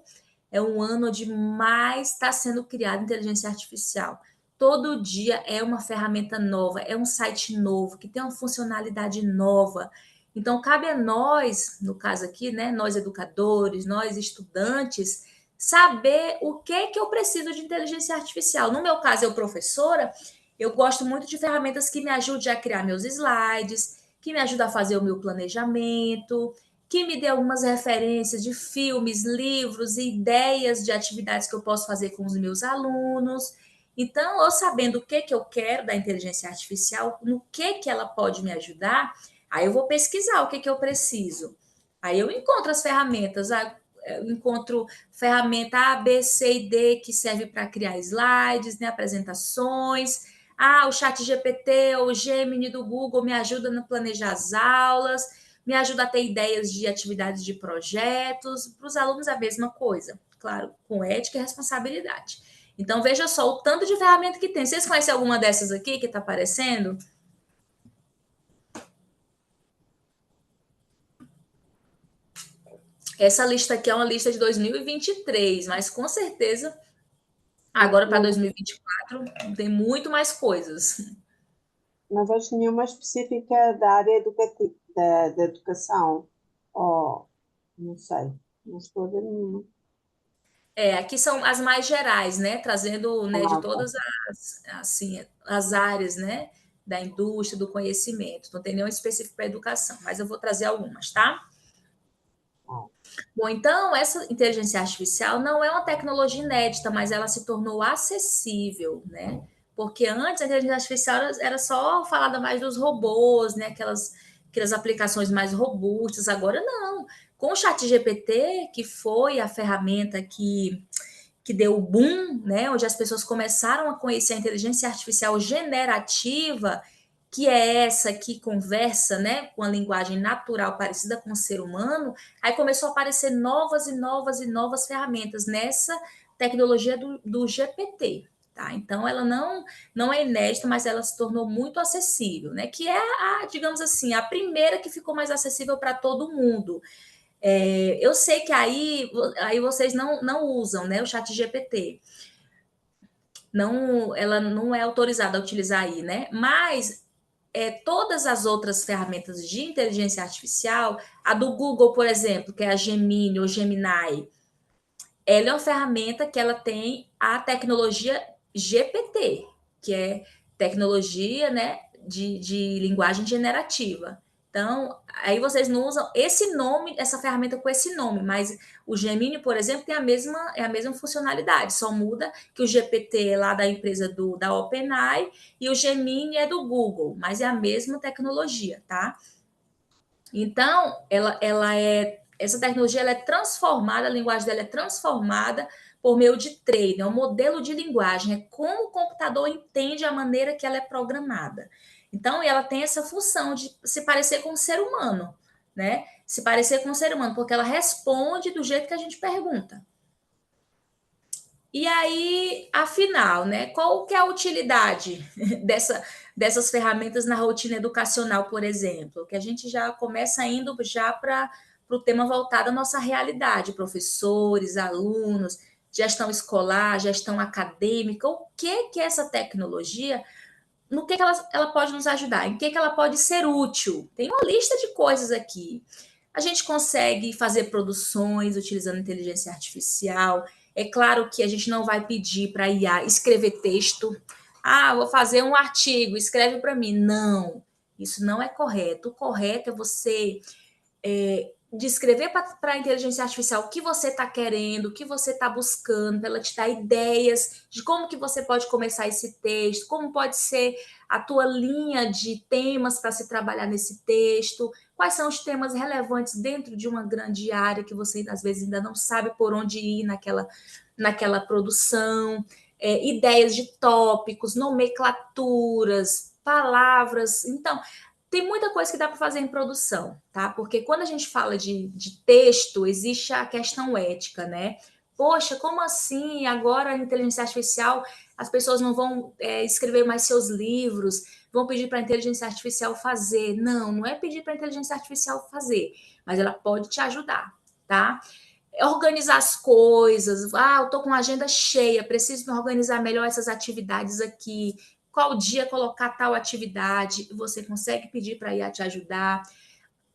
é um ano onde mais está sendo criada inteligência artificial. Todo dia é uma ferramenta nova, é um site novo, que tem uma funcionalidade nova. Então, cabe a nós, no caso aqui, né, nós educadores, nós estudantes, saber o que eu preciso de inteligência artificial. No meu caso, eu professora, eu gosto muito de ferramentas que me ajudem a criar meus slides, que me ajudem a fazer o meu planejamento, que me dê algumas referências de filmes, livros e ideias de atividades que eu posso fazer com os meus alunos. Então, eu sabendo o que eu quero da inteligência artificial, no que ela pode me ajudar, aí eu vou pesquisar o que eu preciso. Aí eu encontro as ferramentas, eu encontro ferramenta A, B, C e D que serve para criar slides, né, apresentações. O ChatGPT ou o Gemini do Google me ajuda a planejar as aulas, me ajuda a ter ideias de atividades de projetos. Para os alunos, a mesma coisa, claro, com ética e responsabilidade. Então, veja só o tanto de ferramenta que tem. Vocês conhecem alguma dessas aqui que está aparecendo? Essa lista aqui é uma lista de 2023, mas com certeza agora para 2024 tem muito mais coisas. Não vejo nenhuma específica da área educativa, da educação. Não sei, não estou a ver nenhuma. Aqui são as mais gerais, né? Trazendo, né, de todas as áreas, né? Da indústria, do conhecimento. Não tem nenhum específico para educação, mas eu vou trazer algumas, tá? Bom, então, essa inteligência artificial não é uma tecnologia inédita, mas ela se tornou acessível, né? Porque antes a inteligência artificial era só falada mais dos robôs, né? Aquelas aplicações mais robustas. Agora não. Com o ChatGPT, que foi a ferramenta que deu o boom, né? Onde as pessoas começaram a conhecer a inteligência artificial generativa, que é essa que conversa, né, com a linguagem natural parecida com o ser humano, aí começou a aparecer novas e novas e novas ferramentas nessa tecnologia do GPT, tá? Então ela não é inédita, mas ela se tornou muito acessível, né? Que é digamos assim, a primeira que ficou mais acessível para todo mundo. Eu sei que aí vocês não usam, né, o ChatGPT. Ela não é autorizada a utilizar aí, né? Mas todas as outras ferramentas de inteligência artificial, a do Google, por exemplo, que é a Gemini ou Gemini, ela é uma ferramenta que ela tem a tecnologia GPT, que é tecnologia, né, de linguagem generativa. Então, aí vocês não usam esse nome, essa ferramenta com esse nome, mas o Gemini, por exemplo, tem a mesma funcionalidade, só muda que o GPT é lá da empresa da OpenAI e o Gemini é do Google, mas é a mesma tecnologia, tá? Então, essa tecnologia ela é transformada, a linguagem dela é transformada por meio de treino, é um modelo de linguagem, é como o computador entende a maneira que ela é programada. Então, ela tem essa função de se parecer com um ser humano, né? Se parecer com um ser humano, porque ela responde do jeito que a gente pergunta. E aí, afinal, né, qual que é a utilidade dessas ferramentas na rotina educacional, por exemplo? Que a gente já começa indo já para o tema voltado à nossa realidade, professores, alunos, gestão escolar, gestão acadêmica, o que essa tecnologia, no que ela pode nos ajudar, em que ela pode ser útil. Tem uma lista de coisas aqui. A gente consegue fazer produções utilizando inteligência artificial. É claro que a gente não vai pedir para a IA escrever texto. Ah, vou fazer um artigo, escreve para mim. Não, isso não é correto. O correto é você descrever para a inteligência artificial o que você está querendo, o que você está buscando, para ela te dar ideias de como que você pode começar esse texto, como pode ser a tua linha de temas para se trabalhar nesse texto, quais são os temas relevantes dentro de uma grande área que você às vezes ainda não sabe por onde ir naquela produção, ideias de tópicos, nomenclaturas, palavras. Então, tem muita coisa que dá para fazer em produção, tá? Porque quando a gente fala de texto, existe a questão ética, né? Poxa, como assim? Agora a inteligência artificial, as pessoas não vão escrever mais seus livros, vão pedir para a inteligência artificial fazer. Não, não é pedir para a inteligência artificial fazer, mas ela pode te ajudar, tá? Organizar as coisas. Ah, eu estou com uma agenda cheia, preciso organizar melhor essas atividades aqui. Qual dia colocar tal atividade? Você consegue pedir para a IA te ajudar.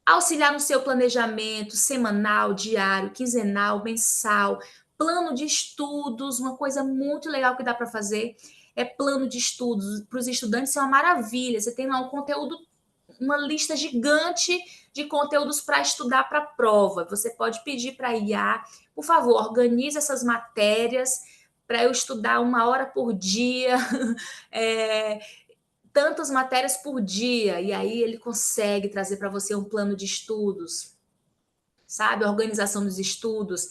Auxiliar no seu planejamento semanal, diário, quinzenal, mensal, plano de estudos. Uma coisa muito legal que dá para fazer é plano de estudos. Para os estudantes é uma maravilha. Você tem lá um conteúdo, uma lista gigante de conteúdos para estudar para a prova. Você pode pedir para a IA, por favor, organize essas matérias para eu estudar 1 hora por dia, tantas matérias por dia, e aí ele consegue trazer para você um plano de estudos, sabe? A organização dos estudos.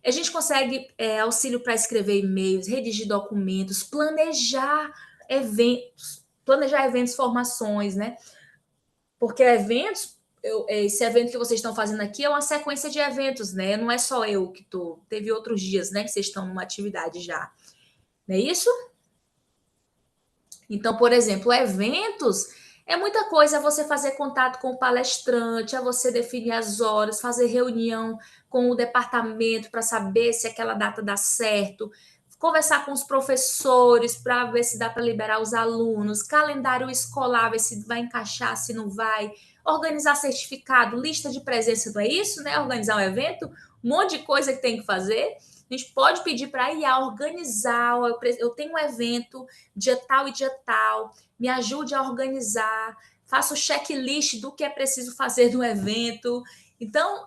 A gente consegue auxílio para escrever e-mails, redigir documentos, planejar eventos, formações, né? Porque eventos, esse evento que vocês estão fazendo aqui é uma sequência de eventos, né? Não é só eu que estou. Teve outros dias, né? Que vocês estão numa atividade já. Não é isso? Então, por exemplo, eventos é muita coisa, é você fazer contato com o palestrante, é você definir as horas, fazer reunião com o departamento para saber se aquela data dá certo, conversar com os professores para ver se dá para liberar os alunos, calendário escolar, ver se vai encaixar, se não vai, organizar certificado, lista de presença, não é isso, né? Organizar um evento, um monte de coisa que tem que fazer. A gente pode pedir para a IA organizar, eu tenho um evento dia tal e dia tal, me ajude a organizar, faça o checklist do que é preciso fazer no evento. Então,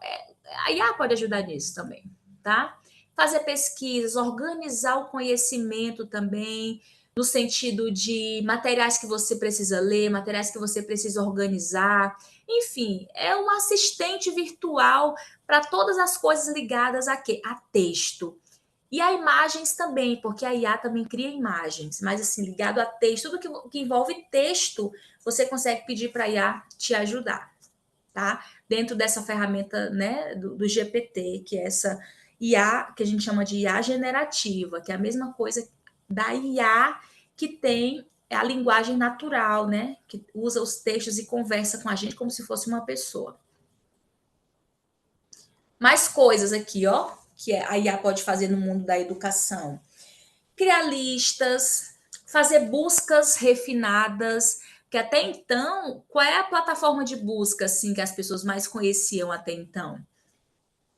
a IA pode ajudar nisso também, tá? Fazer pesquisas, organizar o conhecimento também, no sentido de materiais que você precisa ler, materiais que você precisa organizar. Enfim, é um assistente virtual para todas as coisas ligadas a quê? A texto. E a imagens também, porque a IA também cria imagens, mas assim, ligado a texto, tudo que envolve texto, você consegue pedir para a IA te ajudar, tá? Dentro dessa ferramenta, né, do GPT, que é essa IA, que a gente chama de IA generativa, que é a mesma coisa da IA que tem a linguagem natural, né, que usa os textos e conversa com a gente como se fosse uma pessoa. Mais coisas aqui, ó, que a IA pode fazer no mundo da educação. Criar listas, fazer buscas refinadas, que até então, qual é a plataforma de busca assim que as pessoas mais conheciam até então?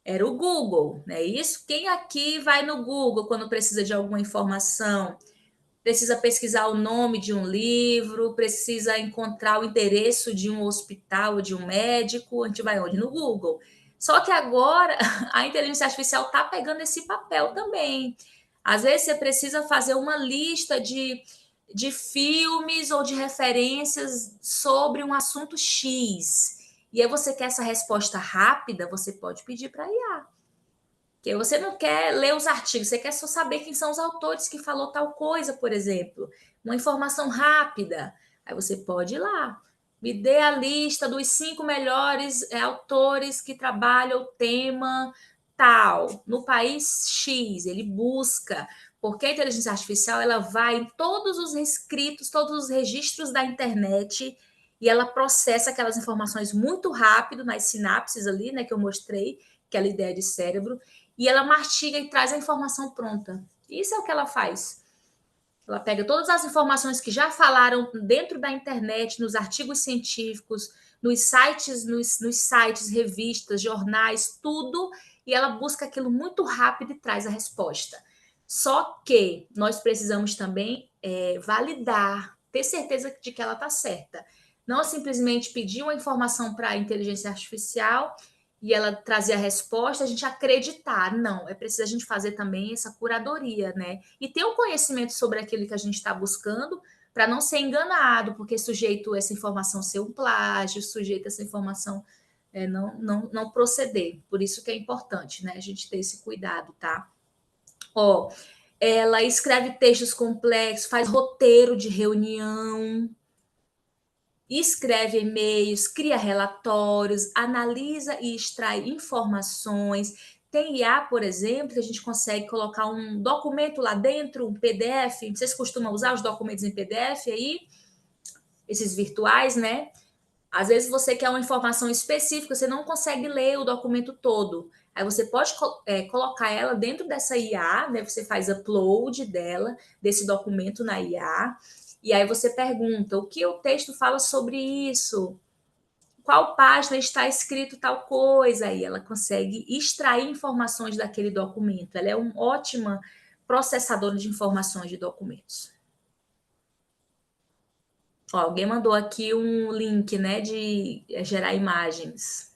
Era o Google, não é isso? Quem aqui vai no Google quando precisa de alguma informação? Precisa pesquisar o nome de um livro, precisa encontrar o endereço de um hospital ou de um médico, a gente vai onde? No Google. Só que agora a inteligência artificial está pegando esse papel também. Às vezes você precisa fazer uma lista de filmes ou de referências sobre um assunto X. E aí você quer essa resposta rápida, você pode pedir para a IA. Porque você não quer ler os artigos, você quer só saber quem são os autores que falou tal coisa, por exemplo. Uma informação rápida. Aí você pode ir lá. Me dê a lista dos 5 melhores autores que trabalham o tema tal, no país X, ele busca, porque a inteligência artificial ela vai em todos os escritos, todos os registros da internet e ela processa aquelas informações muito rápido nas sinapses ali, né, que eu mostrei, aquela ideia de cérebro, e ela mastiga e traz a informação pronta. Isso é o que ela faz. Ela pega todas as informações que já falaram dentro da internet, nos artigos científicos, nos sites, revistas, jornais, tudo, e ela busca aquilo muito rápido e traz a resposta. Só que nós precisamos também validar, ter certeza de que ela está certa. Não simplesmente pedir uma informação para a inteligência artificial e ela trazer a resposta, a gente acreditar. Não, é preciso a gente fazer também essa curadoria, né? E ter um conhecimento sobre aquilo que a gente está buscando, para não ser enganado, porque sujeito essa informação ser um plágio, sujeito essa informação não proceder. Por isso que é importante, né? A gente ter esse cuidado, tá? Ó, ela escreve textos complexos, faz roteiro de reunião, escreve e-mails, cria relatórios, analisa e extrai informações. Tem IA, por exemplo, que a gente consegue colocar um documento lá dentro, um PDF. Vocês costumam usar os documentos em PDF aí? Esses virtuais, né? Às vezes você quer uma informação específica, você não consegue ler o documento todo. Aí você pode colocar ela dentro dessa IA, né? Você faz upload dela, desse documento na IA, e aí você pergunta o que o texto fala sobre isso, qual página está escrito tal coisa, aí ela consegue extrair informações daquele documento. Ela é uma ótima processadora de informações de documentos. Ó, alguém mandou aqui um link, né, de gerar imagens.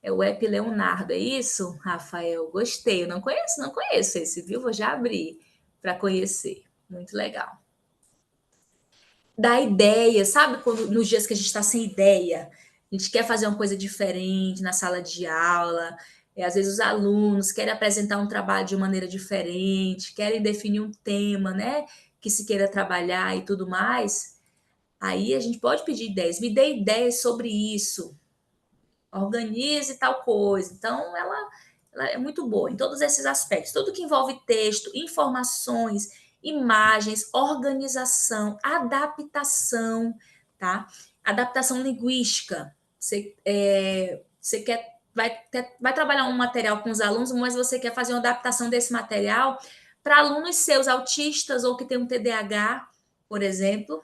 É o app Leonardo, é isso, Rafael? Gostei. Eu não conheço esse, viu? Vou já abrir para conhecer. Muito legal. Dá ideia, sabe? Quando, nos dias que a gente está sem ideia, a gente quer fazer uma coisa diferente na sala de aula, às vezes os alunos querem apresentar um trabalho de maneira diferente, querem definir um tema, né? Que se queira trabalhar e tudo mais. Aí a gente pode pedir ideias. Me dê ideias sobre isso. Organize tal coisa. Então, ela é muito boa em todos esses aspectos. Tudo que envolve texto, informações, imagens, organização, adaptação, tá? Adaptação linguística. Você vai trabalhar um material com os alunos, mas você quer fazer uma adaptação desse material para alunos seus autistas ou que têm um TDAH, por exemplo.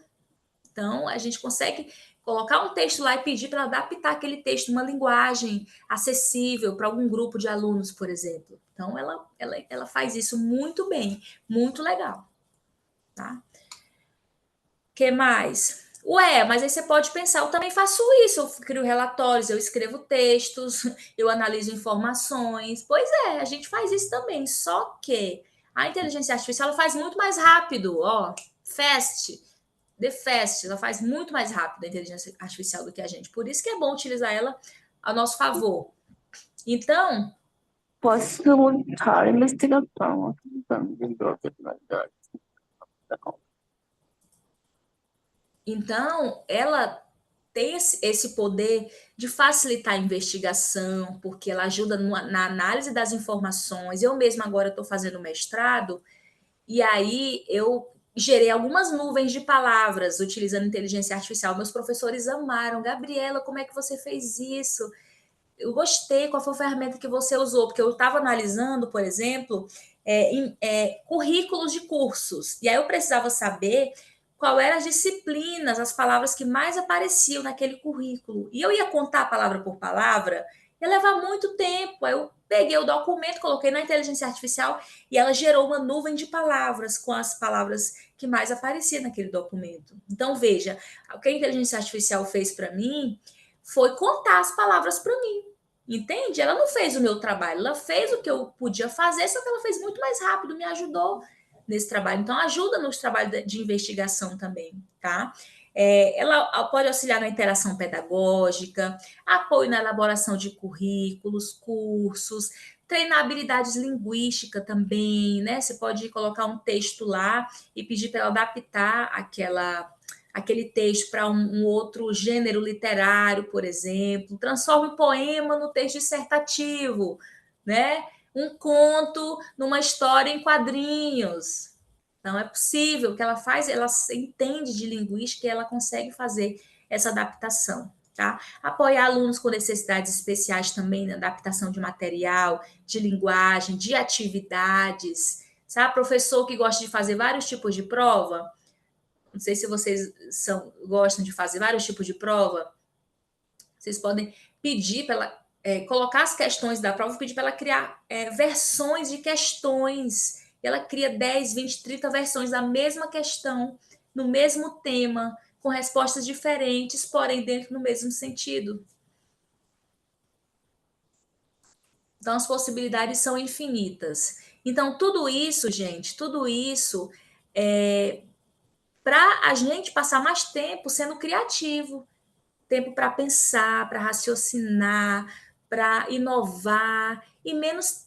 Então, a gente consegue colocar um texto lá e pedir para adaptar aquele texto uma linguagem acessível para algum grupo de alunos, por exemplo. Então, ela faz isso muito bem, muito legal. Tá? O que mais? Ué, mas aí você pode pensar, eu também faço isso, eu crio relatórios, eu escrevo textos, eu analiso informações. Pois é, a gente faz isso também, só que a inteligência artificial ela faz muito mais rápido, ó, The Fast, ela faz muito mais rápido a inteligência artificial do que a gente. Por isso que é bom utilizar ela a nosso favor. Então, Posso perguntar a investigação. então ela tem esse poder de facilitar a investigação, porque ela ajuda na análise das informações. Eu mesma agora estou fazendo mestrado, e aí eu gerei algumas nuvens de palavras utilizando inteligência artificial. Meus professores amaram. Gabriela, como é que você fez isso? Eu gostei, qual foi a ferramenta que você usou? Porque eu estava analisando, por exemplo, currículos de cursos. E aí eu precisava saber qual eram as disciplinas, as palavras que mais apareciam naquele currículo. E eu ia contar palavra por palavra, ia levar muito tempo. Aí eu peguei o documento, coloquei na inteligência artificial e ela gerou uma nuvem de palavras com as palavras que mais apareciam naquele documento. Então, veja, o que a inteligência artificial fez para mim foi contar as palavras para mim. Entende? Ela não fez o meu trabalho, ela fez o que eu podia fazer, só que ela fez muito mais rápido, me ajudou nesse trabalho. Então, ajuda nos trabalhos de investigação também, tá? Ela pode auxiliar na interação pedagógica, apoio na elaboração de currículos, cursos, treinar habilidades linguísticas também, né? Você pode colocar um texto lá e pedir para ela adaptar aquele texto para um outro gênero literário, por exemplo, transforma o poema no texto dissertativo, né? Um conto numa história em quadrinhos. Então, é possível que ela entende de linguística e ela consegue fazer essa adaptação, tá? Apoiar alunos com necessidades especiais também na adaptação de material, de linguagem, de atividades, sabe? Professor que gosta de fazer vários tipos de prova, não sei se vocês gostam de fazer vários tipos de prova, vocês podem pedir para ela colocar as questões da prova, pedir para ela criar versões de questões. Ela cria 10, 20, 30 versões da mesma questão, no mesmo tema, com respostas diferentes, porém dentro do mesmo sentido. Então, as possibilidades são infinitas. Então, tudo isso, gente, tudo isso para a gente passar mais tempo sendo criativo, tempo para pensar, para raciocinar, para inovar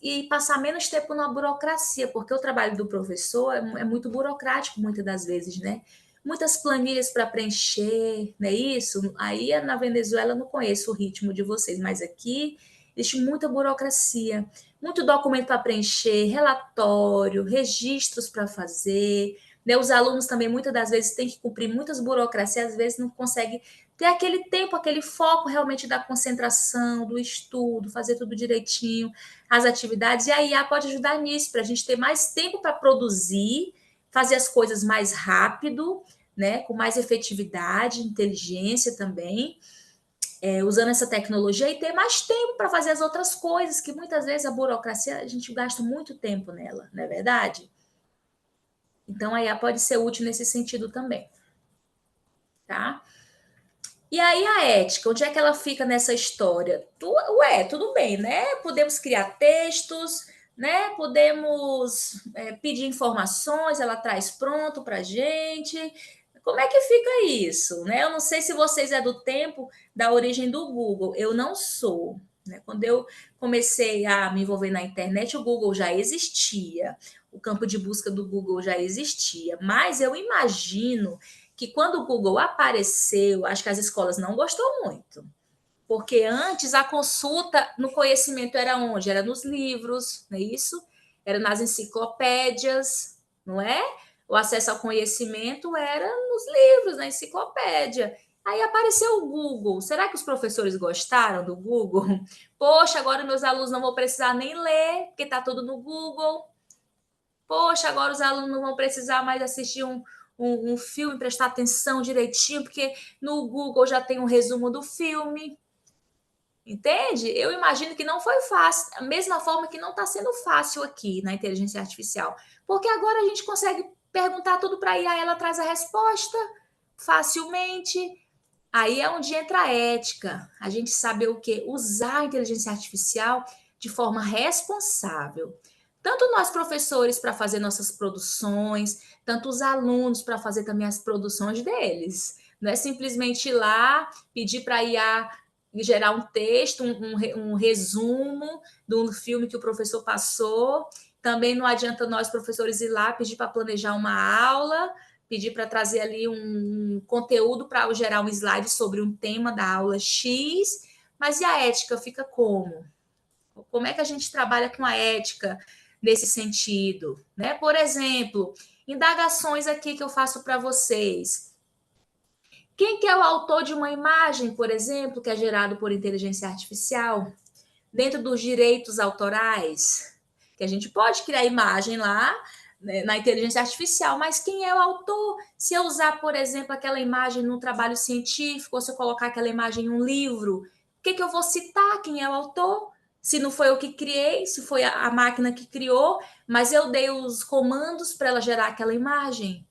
e passar menos tempo na burocracia, porque o trabalho do professor é muito burocrático muitas das vezes, né? Muitas planilhas para preencher, não é isso? Aí na Venezuela eu não conheço o ritmo de vocês, mas aqui existe muita burocracia, muito documento para preencher, relatório, registros para fazer, né? Os alunos também muitas das vezes têm que cumprir muitas burocracias, às vezes não conseguem ter aquele tempo, aquele foco realmente da concentração, do estudo, fazer tudo direitinho, as atividades, e a IA pode ajudar nisso, para a gente ter mais tempo para produzir, fazer as coisas mais rápido, né, com mais efetividade, inteligência também, usando essa tecnologia e ter mais tempo para fazer as outras coisas, que muitas vezes a burocracia, a gente gasta muito tempo nela, não é verdade? Então, a IA pode ser útil nesse sentido também, tá? E aí a ética, onde é que ela fica nessa história? Tudo bem, né? Podemos criar textos, né? Podemos pedir informações, ela traz pronto para a gente. Como é que fica isso, né? Eu não sei se vocês é do tempo da origem do Google. Eu não sou, né? Quando eu comecei a me envolver na internet, o Google já existia, o campo de busca do Google já existia, mas eu imagino que quando o Google apareceu, acho que as escolas não gostou muito. Porque antes a consulta no conhecimento era onde? Era nos livros, não é isso? Era nas enciclopédias, não é? O acesso ao conhecimento era nos livros, na enciclopédia. Aí apareceu o Google. Será que os professores gostaram do Google? Poxa, agora meus alunos não vão precisar nem ler, porque está tudo no Google. Poxa, agora os alunos não vão precisar mais assistir um filme, prestar atenção direitinho, porque no Google já tem um resumo do filme. Entende? Eu imagino que não foi fácil, da mesma forma que não está sendo fácil aqui na inteligência artificial, porque agora a gente consegue perguntar tudo para a IA, ela traz a resposta facilmente. Aí é onde entra a ética, a gente saber o que? Usar a inteligência artificial de forma responsável. Tanto nós professores para fazer nossas produções, tanto os alunos para fazer também as produções deles. Não é simplesmente ir lá, pedir para a IA gerar um texto, um resumo do filme que o professor passou. Também não adianta nós, professores, ir lá pedir para planejar uma aula, pedir para trazer ali um conteúdo para gerar um slide sobre um tema da aula X, mas e a ética fica como? Como é que a gente trabalha com a ética nesse sentido? Né? Por exemplo, indagações aqui que eu faço para vocês. Quem que é o autor de uma imagem, por exemplo, que é gerado por inteligência artificial? Dentro dos direitos autorais, que a gente pode criar imagem lá, né, na inteligência artificial, mas quem é o autor? Se eu usar, por exemplo, aquela imagem num trabalho científico, ou se eu colocar aquela imagem em um livro, o que eu vou citar? Quem é o autor? Se não foi eu que criei, se foi a máquina que criou, mas eu dei os comandos para ela gerar aquela imagem.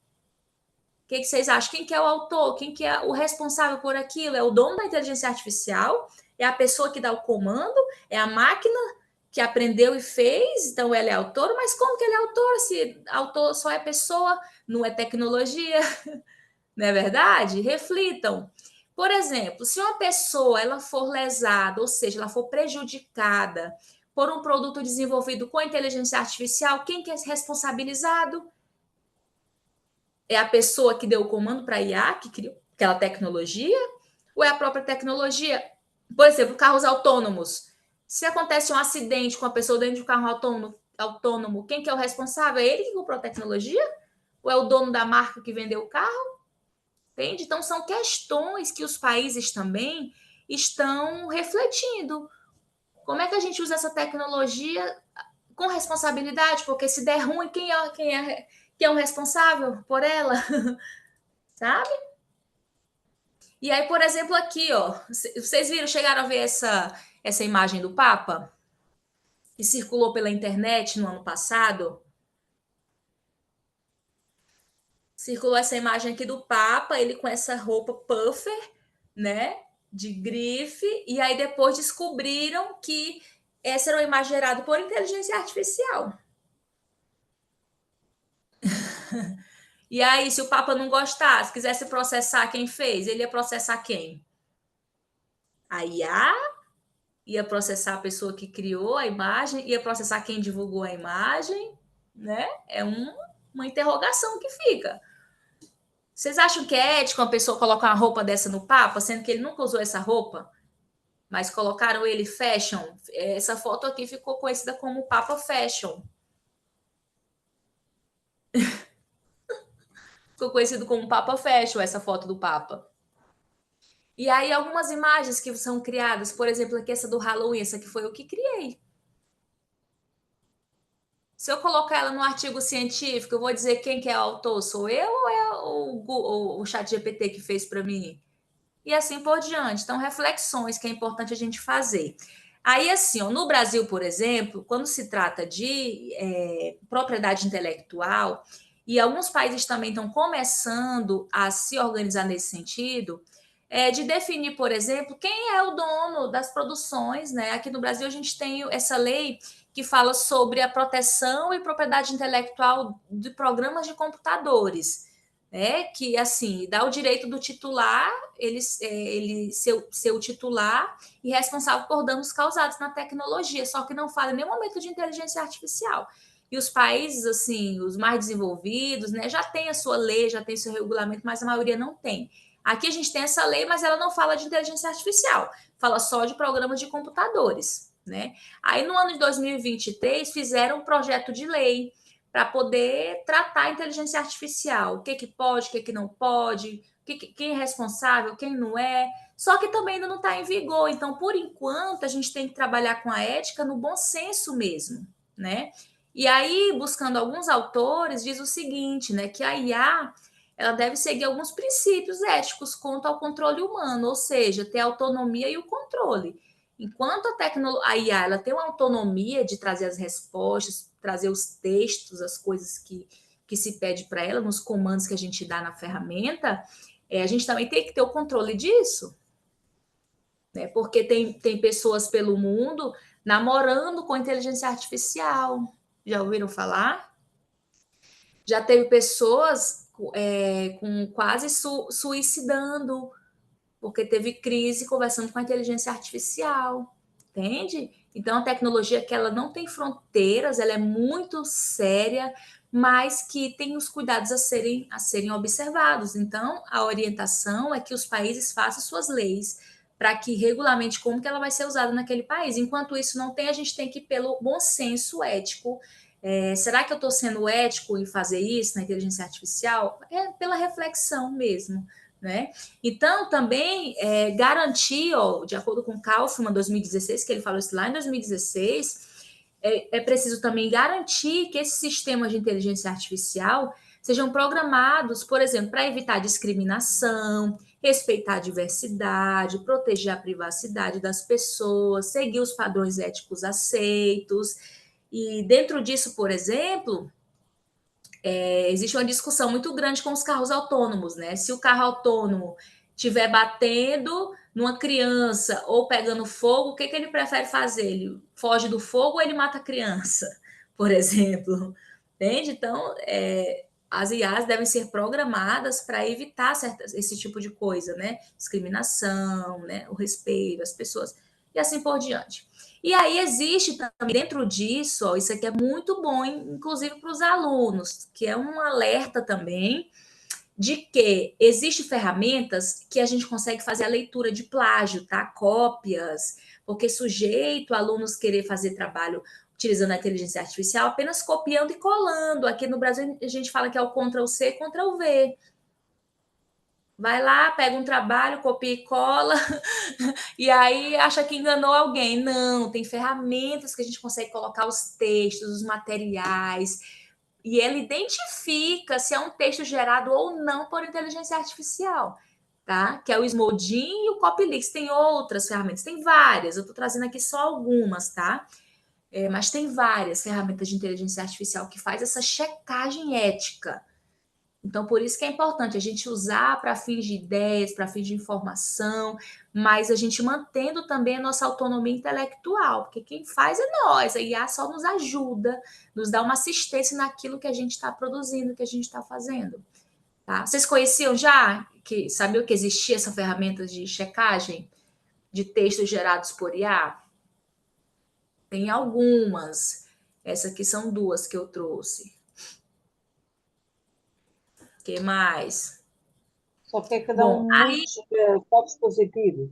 O que vocês acham? Quem que é o autor? Quem que é o responsável por aquilo? É o dono da inteligência artificial? É a pessoa que dá o comando? É a máquina que aprendeu e fez? Então ela é autora? Mas como que ele é autor? Se autor só é pessoa, não é tecnologia? Não é verdade? Reflitam. Por exemplo, se uma pessoa ela for lesada, ou seja, ela for prejudicada por um produto desenvolvido com inteligência artificial, quem que é responsabilizado? É a pessoa que deu o comando para a IA, que criou aquela tecnologia? Ou é a própria tecnologia? Por exemplo, carros autônomos. Se acontece um acidente com a pessoa dentro de um carro autônomo, quem que é o responsável? É ele que comprou a tecnologia? Ou é o dono da marca que vendeu o carro? Entende? Então, são questões que os países também estão refletindo. Como é que a gente usa essa tecnologia com responsabilidade? Porque se der ruim, quem é o responsável por ela? Sabe? E aí, por exemplo, aqui, ó, vocês viram, chegaram a ver essa imagem do Papa? Que circulou pela internet no ano passado? Circulou essa imagem aqui do Papa, ele com essa roupa puffer, né? De grife, e aí depois descobriram que essa era uma imagem gerada por inteligência artificial. E aí, se o Papa não gostasse, quisesse processar quem fez, ele ia processar quem? A IA? Ia processar a pessoa que criou a imagem? Ia processar quem divulgou a imagem? Né? É uma interrogação que fica. Vocês acham que é ético uma pessoa colocar uma roupa dessa no Papa, sendo que ele nunca usou essa roupa? Mas colocaram ele fashion. Essa foto aqui ficou conhecida como Papa Fashion. Ficou conhecido como Papa Fashion, essa foto do Papa. E aí, algumas imagens que são criadas, por exemplo, aqui essa do Halloween, essa que foi eu que criei. Se eu colocar ela no artigo científico, eu vou dizer quem que é o autor, sou eu ou é o chat GPT que fez para mim? E assim por diante. Então, reflexões que é importante a gente fazer. Aí, assim, ó, no Brasil, por exemplo, quando se trata de propriedade intelectual, e alguns países também estão começando a se organizar nesse sentido, de definir, por exemplo, quem é o dono das produções, né? Aqui no Brasil, a gente tem essa lei que fala sobre a proteção e propriedade intelectual de programas de computadores, né? Que, assim, dá o direito do titular, ele ser o titular e responsável por danos causados na tecnologia, só que não fala em nenhum momento de inteligência artificial. E os países, assim, os mais desenvolvidos, né, já tem a sua lei, já tem seu regulamento, mas a maioria não tem. Aqui a gente tem essa lei, mas ela não fala de inteligência artificial, fala só de programas de computadores, né? Aí no ano de 2023 fizeram um projeto de lei para poder tratar a inteligência artificial, o que pode, o que não pode, quem é responsável, quem não é, só que também ainda não está em vigor, então por enquanto a gente tem que trabalhar com a ética no bom senso mesmo, né? E aí, buscando alguns autores, diz o seguinte, né, que a IA ela deve seguir alguns princípios éticos quanto ao controle humano, ou seja, ter a autonomia e o controle. Enquanto a IA ela tem uma autonomia de trazer as respostas, trazer os textos, as coisas que se pede para ela, nos comandos que a gente dá na ferramenta, a gente também tem que ter o controle disso. Né? Porque tem pessoas pelo mundo namorando com inteligência artificial. Já ouviram falar? Já teve pessoas com quase suicidando, porque teve crise conversando com a inteligência artificial, entende? Então, a tecnologia que ela não tem fronteiras, ela é muito séria, mas que tem os cuidados a serem observados. Então, a orientação é que os países façam suas leis para que regulamente como que ela vai ser usada naquele país. Enquanto isso não tem, a gente tem que ir pelo bom senso ético. Será que eu estou sendo ético em fazer isso na inteligência artificial? Pela reflexão mesmo, né? Então, também garantir, ó, de acordo com o Kaufman 2016, que ele falou isso lá em 2016, é preciso também garantir que esses sistemas de inteligência artificial sejam programados, por exemplo, para evitar discriminação, respeitar a diversidade, proteger a privacidade das pessoas, seguir os padrões éticos aceitos. E dentro disso, por exemplo, existe uma discussão muito grande com os carros autônomos, né? Se o carro autônomo estiver batendo numa criança ou pegando fogo, o que ele prefere fazer? Ele foge do fogo ou ele mata a criança, por exemplo? Entende? Então, as IAs devem ser programadas para evitar esse tipo de coisa, né? Discriminação, né? O respeito às pessoas e assim por diante. E aí existe também dentro disso, ó, isso aqui é muito bom, inclusive para os alunos, que é um alerta também de que existem ferramentas que a gente consegue fazer a leitura de plágio, tá? Cópias, porque sujeito alunos querer fazer trabalho utilizando a inteligência artificial apenas copiando e colando. Aqui no Brasil a gente fala que é o Ctrl+C, Ctrl+V. Vai lá, pega um trabalho, copia e cola, e aí acha que enganou alguém. Não, tem ferramentas que a gente consegue colocar os textos, os materiais, e ela identifica se é um texto gerado ou não por inteligência artificial, tá? Que é o Smodin e o Copylix. Tem outras ferramentas, tem várias, eu estou trazendo aqui só algumas, tá? Mas tem várias ferramentas de inteligência artificial que faz essa checagem ética. Então, por isso que é importante a gente usar para fins de ideias, para fins de informação, mas a gente mantendo também a nossa autonomia intelectual, porque quem faz é nós, a IA só nos ajuda, nos dá uma assistência naquilo que a gente está produzindo, que a gente está fazendo. Tá? Vocês conheciam já, sabiam que existia essa ferramenta de checagem de textos gerados por IA? Tem algumas. Essa aqui são duas que eu trouxe. O que mais? Só que é que Bom, dão muitos pontos positivos.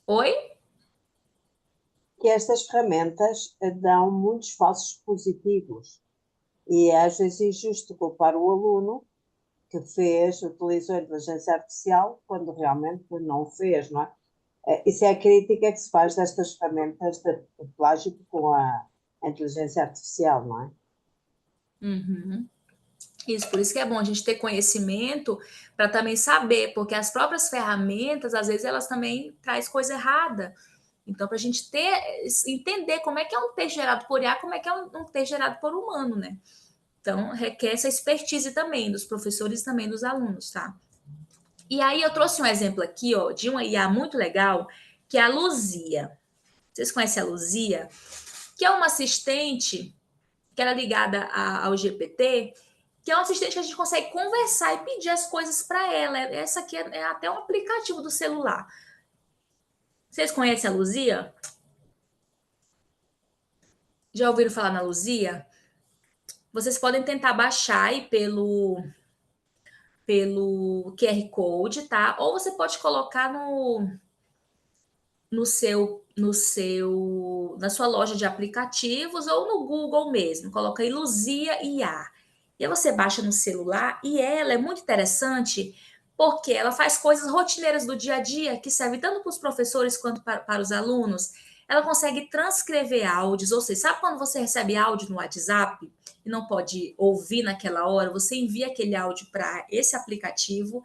Oi? Que estas ferramentas dão muitos falsos positivos. E às vezes é injusto culpar o aluno que utilizou a inteligência artificial, quando realmente não o fez, não é? Isso é a crítica que se faz destas ferramentas de plágio com a inteligência artificial, não é? Uhum. Isso, por isso que é bom a gente ter conhecimento para também saber, porque as próprias ferramentas, às vezes, elas também trazem coisa errada. Então, para a gente entender como é que é um texto gerado por IA, como é que é um texto gerado por humano, né? Então, requer essa expertise também dos professores e também dos alunos, tá? E aí, eu trouxe um exemplo aqui, ó, de uma IA muito legal, que é a Luzia. Vocês conhecem a Luzia? Que é uma assistente que era ligada ao GPT, que é um assistente que a gente consegue conversar e pedir as coisas para ela. Essa aqui é até um aplicativo do celular. Vocês conhecem a Luzia? Já ouviram falar na Luzia? Vocês podem tentar baixar aí pelo QR Code, tá? Ou você pode colocar na sua loja de aplicativos ou no Google mesmo. Coloca aí Luzia IA. E aí você baixa no celular e ela é muito interessante porque ela faz coisas rotineiras do dia a dia que servem tanto para os professores quanto para os alunos. Ela consegue transcrever áudios, ou seja, sabe quando você recebe áudio no WhatsApp e não pode ouvir naquela hora? Você envia aquele áudio para esse aplicativo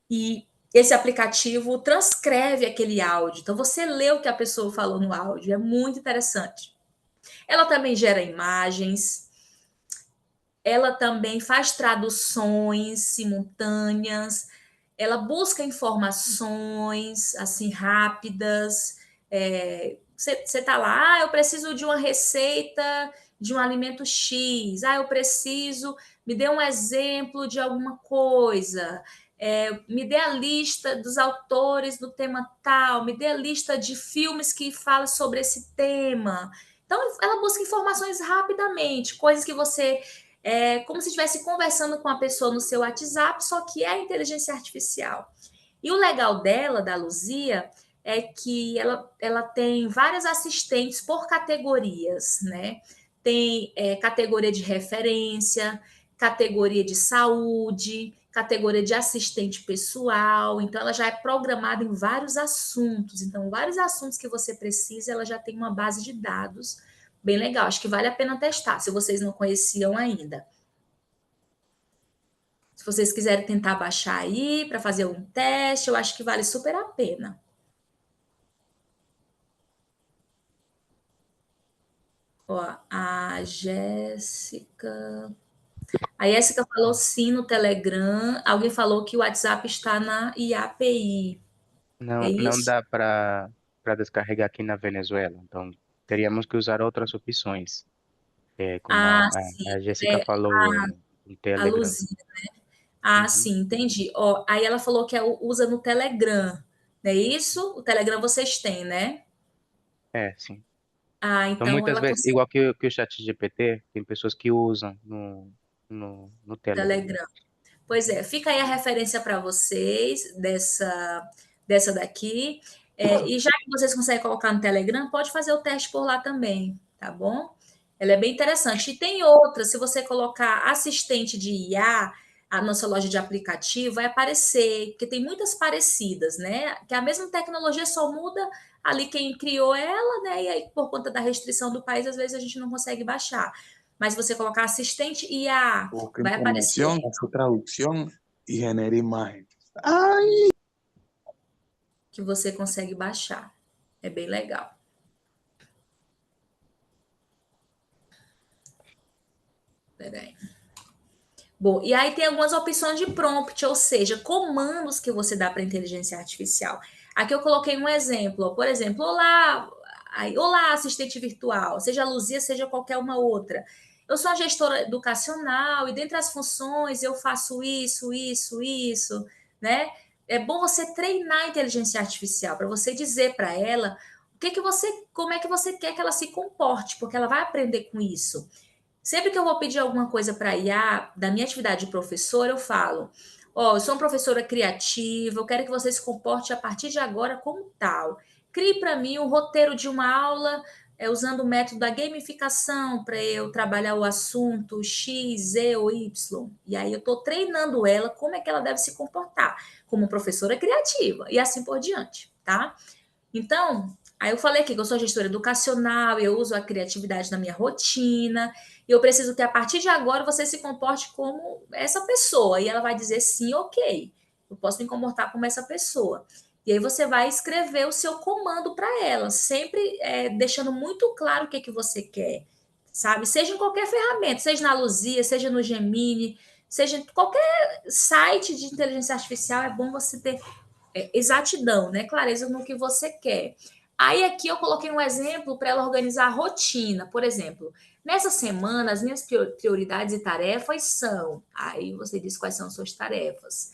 e esse aplicativo transcreve aquele áudio. Então, você lê o que a pessoa falou no áudio. É muito interessante. Ela também gera imagens. Ela também faz traduções simultâneas. Ela busca informações, assim, rápidas. Você tá lá, eu preciso de uma receita de um alimento X. Eu preciso, me dê um exemplo de alguma coisa. Me dê a lista dos autores do tema tal, me dê a lista de filmes que falam sobre esse tema. Então, ela busca informações rapidamente, coisas que você... como se estivesse conversando com a pessoa no seu WhatsApp, só que é a inteligência artificial. E o legal dela, da Luzia, é que ela tem várias assistentes por categorias, né? Tem categoria de referência, categoria de saúde, categoria de assistente pessoal. Então, ela já é programada em vários assuntos. Então, vários assuntos que você precisa, ela já tem uma base de dados bem legal. Acho que vale a pena testar, se vocês não conheciam ainda. Se vocês quiserem tentar baixar aí para fazer um teste, eu acho que vale super a pena. Ó, a Jéssica... A Jéssica falou sim no Telegram. Alguém falou que o WhatsApp está na IAPI. É Não isso? dá para descarregar aqui na Venezuela, então teríamos que usar outras opções, como Sim. a Jéssica falou, o A Telegram. Luzia. Uhum. Sim, entendi. Ó, aí ela falou que usa no Telegram. Não é isso? O Telegram vocês têm, né? Sim. Então, Então muitas ela vezes, consegue igual que o ChatGPT, tem pessoas que usam no o Telegram. Telegram. Pois é, fica aí a referência para vocês dessa daqui. E já que vocês conseguem colocar no Telegram, pode fazer o teste por lá também, tá bom? Ela é bem interessante. E tem outra, se você colocar assistente de IA, a nossa loja de aplicativo, vai aparecer, porque tem muitas parecidas, né? Que a mesma tecnologia só muda ali quem criou ela, né? E aí, por conta da restrição do país, às vezes a gente não consegue baixar. Mas se você colocar assistente IA, Busca vai aparecer. información, hace traducción y genera imagen. ¡Ay! Que você consegue baixar. É bem legal. Peraí. Bom, e aí tem algumas opções de prompt, ou seja, comandos que você dá para a inteligência artificial. Aqui eu coloquei um exemplo, por exemplo, olá, olá, assistente virtual, seja a Luzia, seja qualquer uma outra. Eu sou a gestora educacional e dentre as funções eu faço isso, né? É bom você treinar a inteligência artificial para você dizer para ela como é que você quer que ela se comporte, porque ela vai aprender com isso. Sempre que eu vou pedir alguma coisa para a IA, da minha atividade de professora, eu falo: eu sou uma professora criativa, eu quero que você se comporte a partir de agora como tal. Crie para mim um roteiro de uma aula usando o método da gamificação para eu trabalhar o assunto X, Z ou Y. E aí eu estou treinando ela como é que ela deve se comportar como professora criativa e assim por diante, tá? Então, aí eu falei aqui que eu sou gestora educacional, eu uso a criatividade na minha rotina, e eu preciso que a partir de agora você se comporte como essa pessoa. E ela vai dizer sim, ok, eu posso me comportar como essa pessoa. E aí você vai escrever o seu comando para ela, sempre deixando muito claro o que você quer, sabe? Seja em qualquer ferramenta, seja na Luzia, seja no Gemini, seja em qualquer site de inteligência artificial, é bom você ter exatidão, né? Clareza no que você quer. Aí aqui eu coloquei um exemplo para ela organizar a rotina. Por exemplo, nessa semana as minhas prioridades e tarefas são. Aí você diz quais são as suas tarefas.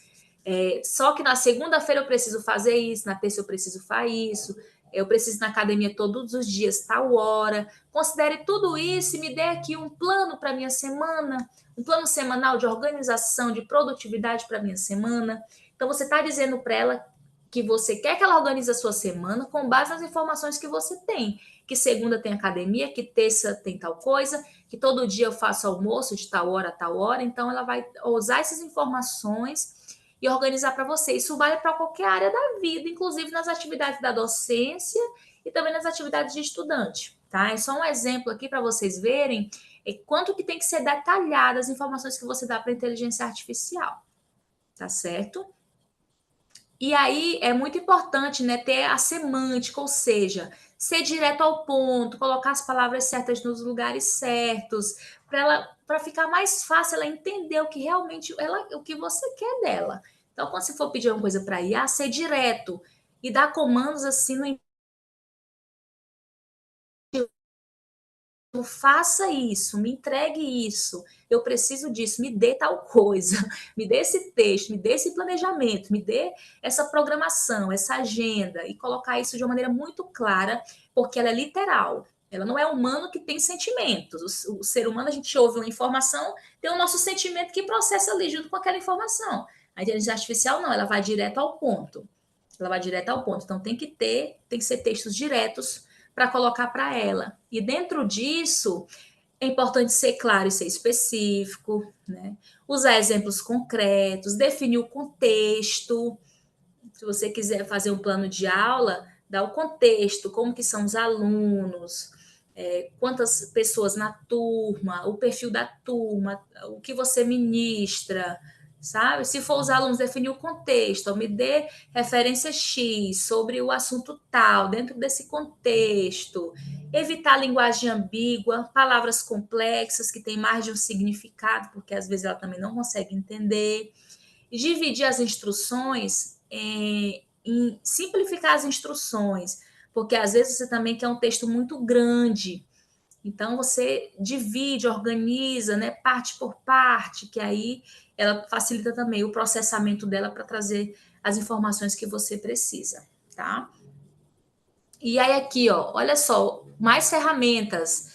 Só que na segunda-feira eu preciso fazer isso, na terça eu preciso fazer isso, eu preciso ir na academia todos os dias, tal hora. Considere tudo isso e me dê aqui um plano para minha semana, um plano semanal de organização, de produtividade para minha semana. Então você está dizendo para ela que você quer que ela organize a sua semana com base nas informações que você tem. Que segunda tem academia, que terça tem tal coisa, que todo dia eu faço almoço de tal hora a tal hora. Então, ela vai usar essas informações e organizar para você. Isso vale para qualquer área da vida, inclusive nas atividades da docência e também nas atividades de estudante. Tá? É só um exemplo aqui para vocês verem quanto que tem que ser detalhada as informações que você dá para a inteligência artificial. Tá certo? E aí é muito importante, né, ter a semântica, ou seja, ser direto ao ponto, colocar as palavras certas nos lugares certos, para ficar mais fácil ela entender o que realmente o que você quer dela. Então, quando você for pedir uma coisa para a IA, ser direto e dar comandos assim no faça isso, me entregue isso, eu preciso disso, me dê tal coisa, me dê esse texto, me dê esse planejamento, me dê essa programação, essa agenda, e colocar isso de uma maneira muito clara, porque ela é literal. Ela não é humano que tem sentimentos. O ser humano, a gente ouve uma informação, tem o nosso sentimento que processa ali junto com aquela informação. A inteligência artificial não, ela vai direto ao ponto. Ela vai direto ao ponto. Então tem que ser textos diretos para colocar para ela. E dentro disso, é importante ser claro e ser específico, né? Usar exemplos concretos, definir o contexto. Se você quiser fazer um plano de aula, dá o contexto, como que são os alunos, quantas pessoas na turma, o perfil da turma, o que você ministra, sabe? Se for os alunos, definir o contexto, me dê referência X sobre o assunto tal, dentro desse contexto. Evitar linguagem ambígua, palavras complexas que têm mais de um significado, porque às vezes ela também não consegue entender. E dividir as instruções em simplificar as instruções, porque às vezes você também quer um texto muito grande. Então, você divide, organiza, né, parte por parte, que aí ela facilita também o processamento dela para trazer as informações que você precisa, tá? E aí aqui, ó, olha só, mais ferramentas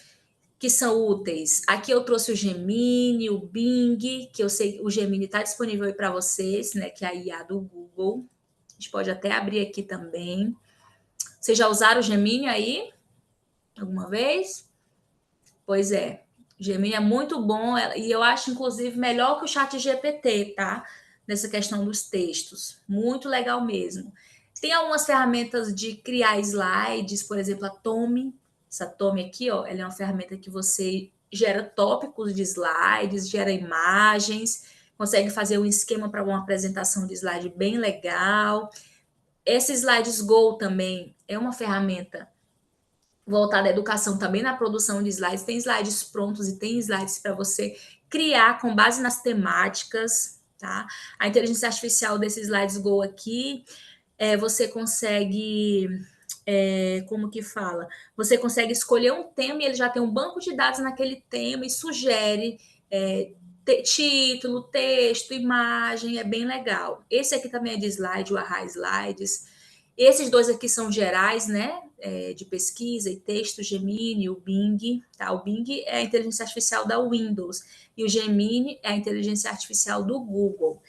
que são úteis. Aqui eu trouxe o Gemini, o Bing, que eu sei o Gemini está disponível aí para vocês, né, que é a IA do Google. A gente pode até abrir aqui também. Vocês já usaram o Gemini aí? Alguma vez? Pois é. O Gemini é muito bom e eu acho, inclusive, melhor que o ChatGPT, tá? Nessa questão dos textos. Muito legal mesmo. Tem algumas ferramentas de criar slides, por exemplo, a Tome. Essa Tome aqui, ó, ela é uma ferramenta que você gera tópicos de slides, gera imagens, consegue fazer um esquema para uma apresentação de slide bem legal. Esse Slides Go também é uma ferramenta voltada à educação, também na produção de slides. Tem slides prontos e tem slides para você criar com base nas temáticas, tá? A inteligência artificial desse Slides Go aqui, você consegue, como que fala? Você consegue escolher um tema e ele já tem um banco de dados naquele tema e sugere título, texto, imagem, é bem legal. Esse aqui também é de slide, o Aha Slides. Esses dois aqui são gerais, né? De pesquisa e texto, Gemini, o Bing. Tá? O Bing é a inteligência artificial da Windows e o Gemini é a inteligência artificial do Google.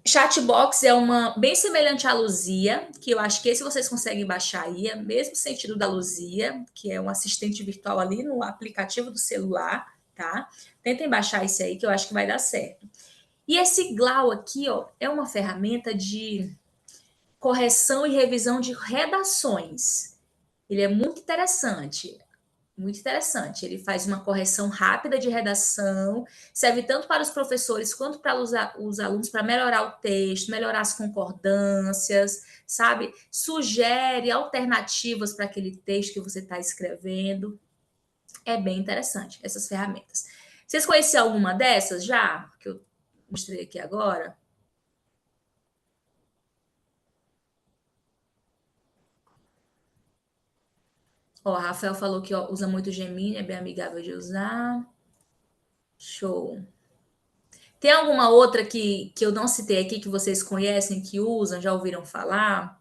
Chatbox é uma bem semelhante à Luzia, que eu acho que esse vocês conseguem baixar aí, é o mesmo sentido da Luzia, que é um assistente virtual ali no aplicativo do celular, tá? Tentem baixar esse aí que eu acho que vai dar certo. E esse Glau aqui, ó, é uma ferramenta de correção e revisão de redações. Ele é muito interessante. Muito interessante. Ele faz uma correção rápida de redação, serve tanto para os professores quanto para os alunos para melhorar o texto, melhorar as concordâncias, sabe? Sugere alternativas para aquele texto que você está escrevendo. É bem interessante essas ferramentas. Vocês conheciam alguma dessas já? Que eu mostrei aqui agora? Ó, a Rafael falou que usa muito Gemini, é bem amigável de usar. Show. Tem alguma outra que eu não citei aqui que vocês conhecem, que usam, já ouviram falar?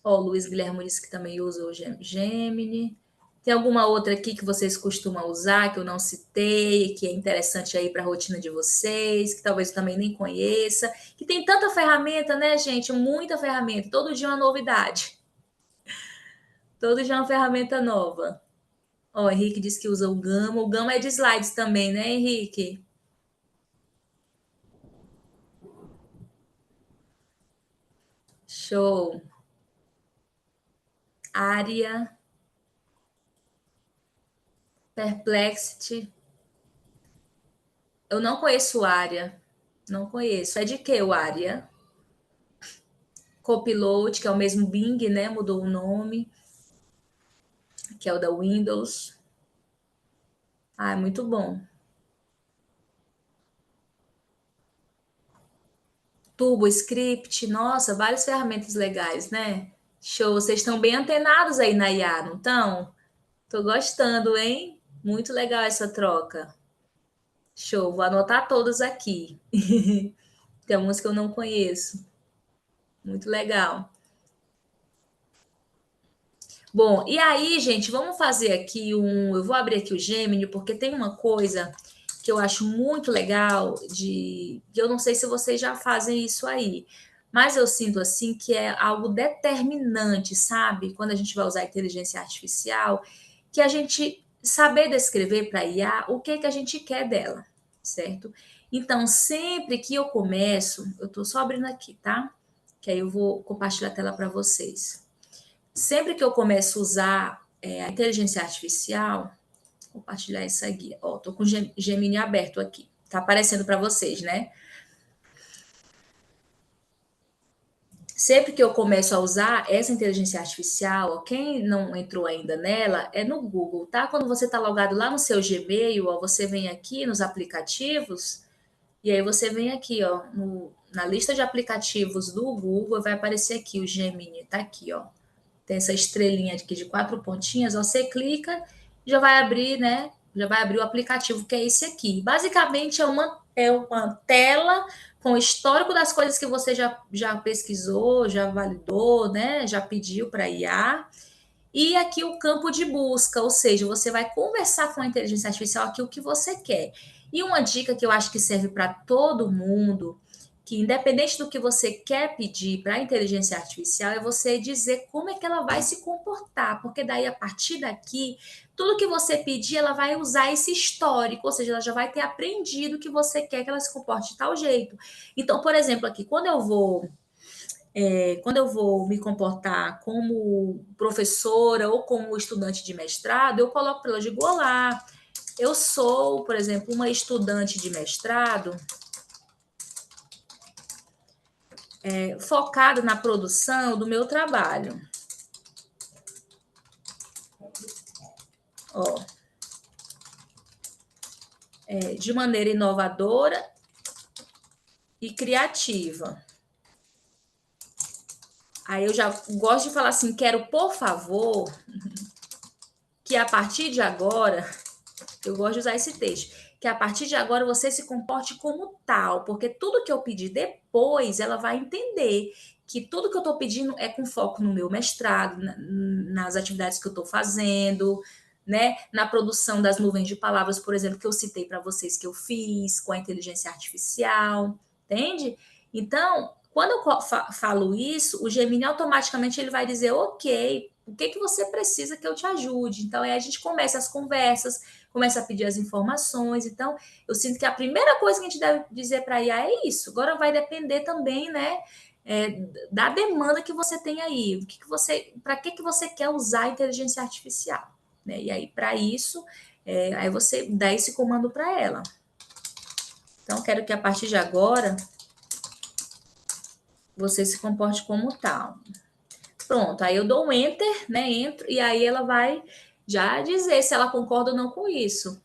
Ó, o Luiz Guilherme disse que também usa o Gemini. Tem alguma outra aqui que vocês costumam usar, que eu não citei, que é interessante aí para a rotina de vocês, que talvez eu também nem conheça? Que tem tanta ferramenta, né, gente? Muita ferramenta. Todo dia é uma novidade. Todo dia é uma ferramenta nova. Ó, o Henrique disse que usa o Gama. O Gama é de slides também, né, Henrique? Show. Área. Perplexity. Eu não conheço Área. Não conheço. É de que o Área? Copilot, que é o mesmo Bing, né? Mudou o nome. Que é o da Windows. Ah, é muito bom. TurboScript. Nossa, várias ferramentas legais, né? Show. Vocês estão bem antenados aí na IA, não estão? Tô gostando, hein? Muito legal essa troca. Show. Vou anotar todas aqui. Tem algumas que eu não conheço. Muito legal. Bom, e aí, gente, vamos fazer aqui eu vou abrir aqui o Gemini, porque tem uma coisa que eu acho muito legal que eu não sei se vocês já fazem isso aí, mas eu sinto assim que é algo determinante, sabe? Quando a gente vai usar a inteligência artificial, que a gente saber descrever para a IA o que a gente quer dela, certo? Então, sempre que eu começo, eu estou só abrindo aqui, tá? Que aí eu vou compartilhar a tela para vocês. Sempre que eu começo a usar a inteligência artificial, vou compartilhar isso aqui. Ó, tô com o Gemini aberto aqui. Tá aparecendo para vocês, né? Sempre que eu começo a usar essa inteligência artificial, ó, quem não entrou ainda nela, é no Google, tá? Quando você está logado lá no seu Gmail, ó, você vem aqui nos aplicativos, e aí você vem aqui, ó, na lista de aplicativos do Google, vai aparecer aqui o Gemini, tá aqui, ó. Tem essa estrelinha aqui de 4 pontinhas, ó, você clica, já vai abrir, né? Já vai abrir o aplicativo, que é esse aqui. Basicamente, é uma tela com o histórico das coisas que você já pesquisou, já validou, né? Já pediu para IA. E aqui o campo de busca, ou seja, você vai conversar com a inteligência artificial aqui o que você quer. E uma dica que eu acho que serve para todo mundo, que, independente do que você quer pedir para a inteligência artificial, é você dizer como é que ela vai se comportar, porque daí, a partir daqui, tudo que você pedir, ela vai usar esse histórico, ou seja, ela já vai ter aprendido que você quer que ela se comporte de tal jeito. Então, por exemplo, aqui, quando eu vou me comportar como professora ou como estudante de mestrado, eu coloco para ela, digo, olá, eu sou, por exemplo, uma estudante de mestrado, focada na produção do meu trabalho. Ó, de maneira inovadora e criativa. Aí eu já gosto de falar assim, quero, por favor, que a partir de agora, eu gosto de usar esse texto, que a partir de agora você se comporte como tal, porque tudo que eu pedir depois, ela vai entender que tudo que eu estou pedindo é com foco no meu mestrado, nas atividades que eu estou fazendo, né? Na produção das nuvens de palavras, por exemplo, que eu citei para vocês que eu fiz com a inteligência artificial, entende? Então, quando eu falo isso, o Gemini automaticamente ele vai dizer, ok, o que você precisa que eu te ajude? Então, aí a gente começa as conversas, começa a pedir as informações. Então, eu sinto que a primeira coisa que a gente deve dizer para a IA é isso. Agora vai depender também, né, da demanda que você tem aí. Para que você quer usar a inteligência artificial? Né? E aí, para isso, aí você dá esse comando para ela. Então, quero que a partir de agora você se comporte como tal. Pronto, aí eu dou um enter, né? Entro, e aí ela vai já dizer se ela concorda ou não com isso.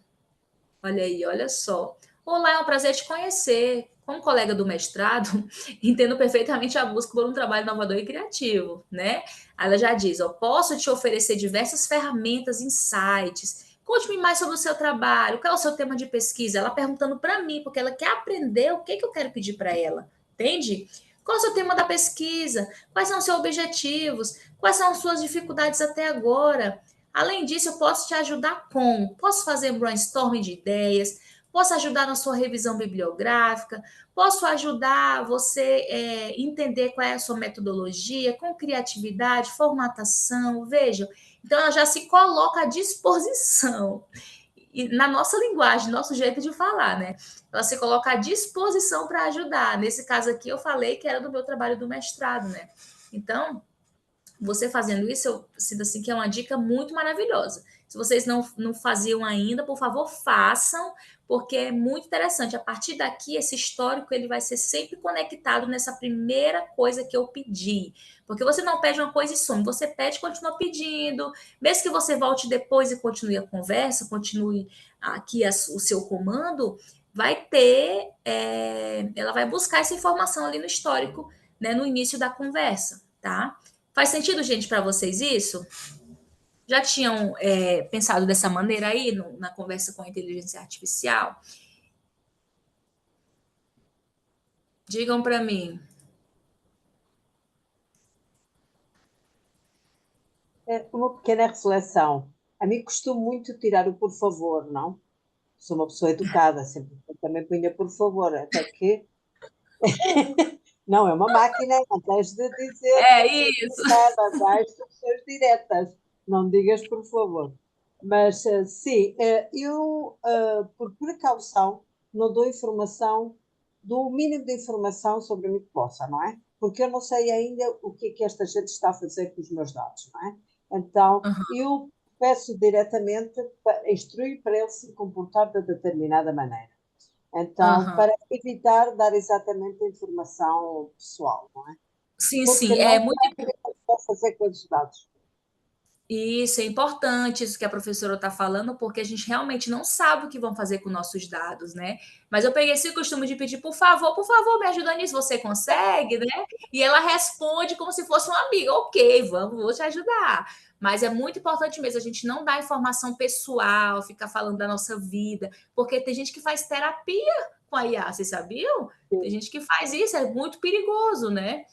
Olha aí, olha só. Olá, é um prazer te conhecer. Como colega do mestrado, entendo perfeitamente a busca por um trabalho inovador e criativo, né? Aí ela já diz, ó, posso te oferecer diversas ferramentas, insights. Conte-me mais sobre o seu trabalho, qual é o seu tema de pesquisa? Ela perguntando para mim, porque ela quer aprender o que eu quero pedir para ela, entende? Qual é o seu tema da pesquisa? Quais são os seus objetivos? Quais são as suas dificuldades até agora? Além disso, eu posso te ajudar posso fazer brainstorming de ideias, posso ajudar na sua revisão bibliográfica, posso ajudar você entender qual é a sua metodologia, com criatividade, formatação, vejam. Então, ela já se coloca à disposição. E na nossa linguagem, nosso jeito de falar, né? Ela se coloca à disposição para ajudar. Nesse caso aqui, eu falei que era do meu trabalho do mestrado, né? Então, você fazendo isso, eu sinto assim que é uma dica muito maravilhosa. Se vocês não faziam ainda, por favor, façam, porque é muito interessante. A partir daqui, esse histórico ele vai ser sempre conectado nessa primeira coisa que eu pedi. Porque você não pede uma coisa e some, você pede e continua pedindo. Mesmo que você volte depois e continue a conversa, continue aqui o seu comando, vai ter, ela vai buscar essa informação ali no histórico, né, no início da conversa, tá? Faz sentido, gente, para vocês isso? Já tinham pensado dessa maneira aí na conversa com a inteligência artificial? Digam para mim. Uma pequena reflexão. A mim custou muito tirar o por favor, não? Sou uma pessoa educada, sempre também punha por favor, até que não é uma máquina, não tens de dizer Isso. nada, dá instruções diretas, não digas por favor. Mas sim, eu por precaução não dou informação, dou o mínimo de informação sobre mim que possa, não é? Porque eu não sei ainda o que é que esta gente está a fazer com os meus dados, não é? Então, eu peço diretamente, instruir para ele se comportar de determinada maneira. Então, para evitar dar exatamente a informação pessoal, não é? Sim, Porque sim, não muito sabe o que vai fazer com os dados. Isso é importante, isso que a professora está falando, porque a gente realmente não sabe o que vão fazer com nossos dados, né? Mas eu peguei esse costume de pedir, por favor, me ajuda nisso, você consegue, né? E ela responde como se fosse uma amiga, ok, vou te ajudar. Mas é muito importante mesmo a gente não dar informação pessoal, ficar falando da nossa vida, porque tem gente que faz terapia com a IA, vocês sabiam? Tem gente que faz isso, é muito perigoso, né?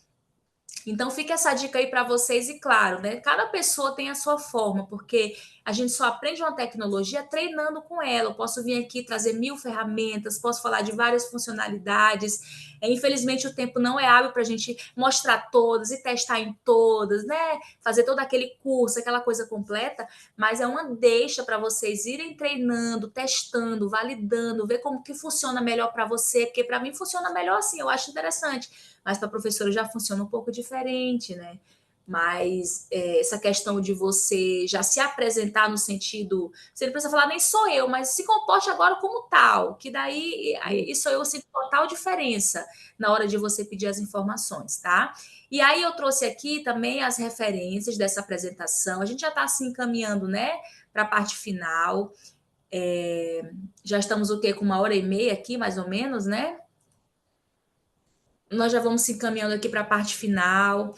Então, fica essa dica aí para vocês, e claro, né? Cada pessoa tem a sua forma, porque A gente só aprende uma tecnologia treinando com ela. Eu posso vir aqui trazer 1000 ferramentas, posso falar de várias funcionalidades. Infelizmente, o tempo não é hábil para a gente mostrar todas e testar em todas, né? Fazer todo aquele curso, aquela coisa completa, mas é uma deixa para vocês irem treinando, testando, validando, ver como que funciona melhor para você, porque para mim funciona melhor assim, eu acho interessante, mas para a professora já funciona um pouco diferente, né? Mas essa questão de você já se apresentar no sentido, você não precisa falar nem sou eu, mas se comporte agora como tal, que daí isso eu sinto total diferença na hora de você pedir as informações, tá? E aí eu trouxe aqui também as referências dessa apresentação, a gente já está se encaminhando, né, para a parte final, já estamos o quê? Com 1h30 aqui, mais ou menos, né? Nós já vamos se encaminhando aqui para a parte final.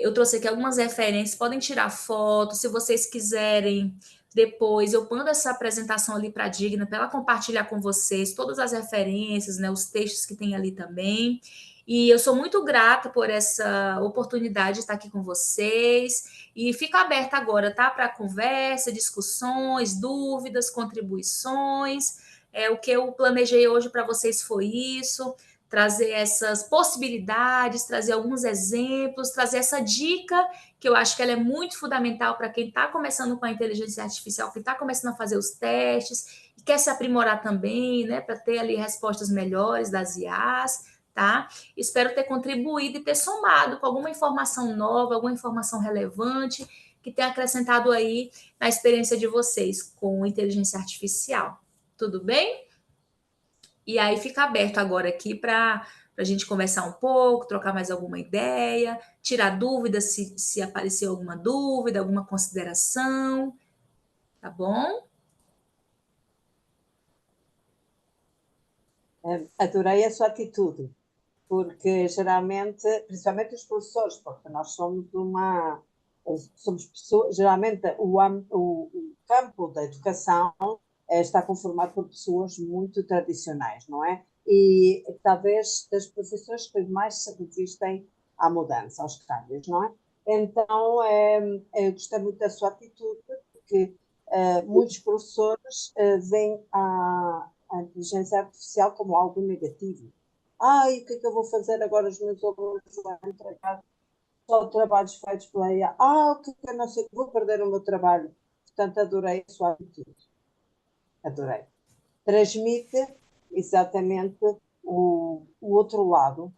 Eu trouxe aqui algumas referências, podem tirar foto, se vocês quiserem. Depois eu mando essa apresentação ali para a Digna, para ela compartilhar com vocês todas as referências, né, os textos que tem ali também. E eu sou muito grata por essa oportunidade de estar aqui com vocês. E fica aberta agora, tá? Para conversa, discussões, dúvidas, contribuições. O que eu planejei hoje para vocês foi isso, trazer essas possibilidades, trazer alguns exemplos, trazer essa dica, que eu acho que ela é muito fundamental para quem está começando com a inteligência artificial, quem está começando a fazer os testes, e quer se aprimorar também, né, para ter ali respostas melhores das IAs, tá? Espero ter contribuído e ter somado com alguma informação nova, alguma informação relevante, que tenha acrescentado aí na experiência de vocês com inteligência artificial. Tudo bem? E aí fica aberto agora aqui para a gente conversar um pouco, trocar mais alguma ideia, tirar dúvidas se aparecer alguma dúvida, alguma consideração, tá bom? Adorei a sua atitude, porque geralmente, principalmente os professores, porque nós somos pessoas, geralmente o campo da educação está conformado por pessoas muito tradicionais, não é? E talvez das profissões que mais se resistem à mudança, aos câmbios, não é? Então, eu gostei muito da sua atitude, porque muitos professores veem a inteligência artificial como algo negativo. Ai, o que é que eu vou fazer agora? Os meus alunos vão entregar só trabalhos feitos pela IA. O que é que eu não sei? Vou perder o meu trabalho. Portanto, adorei a sua atitude. Adorei. Transmite exatamente o outro lado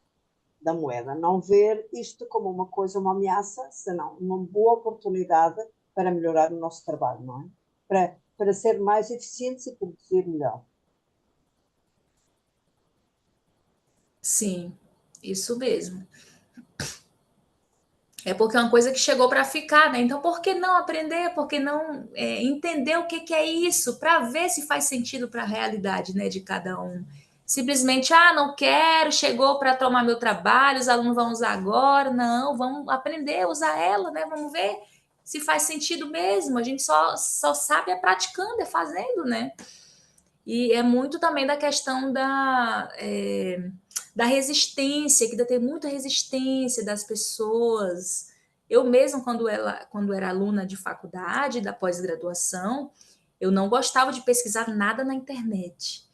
da moeda. Não ver isto como uma coisa, uma ameaça, senão uma boa oportunidade para melhorar o nosso trabalho, não é? Para ser mais eficientes e produzir melhor. Sim, isso mesmo. Porque é uma coisa que chegou para ficar, né? Então, por que não aprender? Por que não entender o que é isso? Para ver se faz sentido para a realidade, né, de cada um. Simplesmente, não quero, chegou para tomar meu trabalho, os alunos vão usar agora. Não, vamos aprender a usar ela, né? Vamos ver se faz sentido mesmo. A gente só sabe praticando, fazendo, né? E é muito também da questão da resistência, que ainda tem muita resistência das pessoas. Eu mesma, quando era aluna de faculdade, da pós-graduação, eu não gostava de pesquisar nada na internet,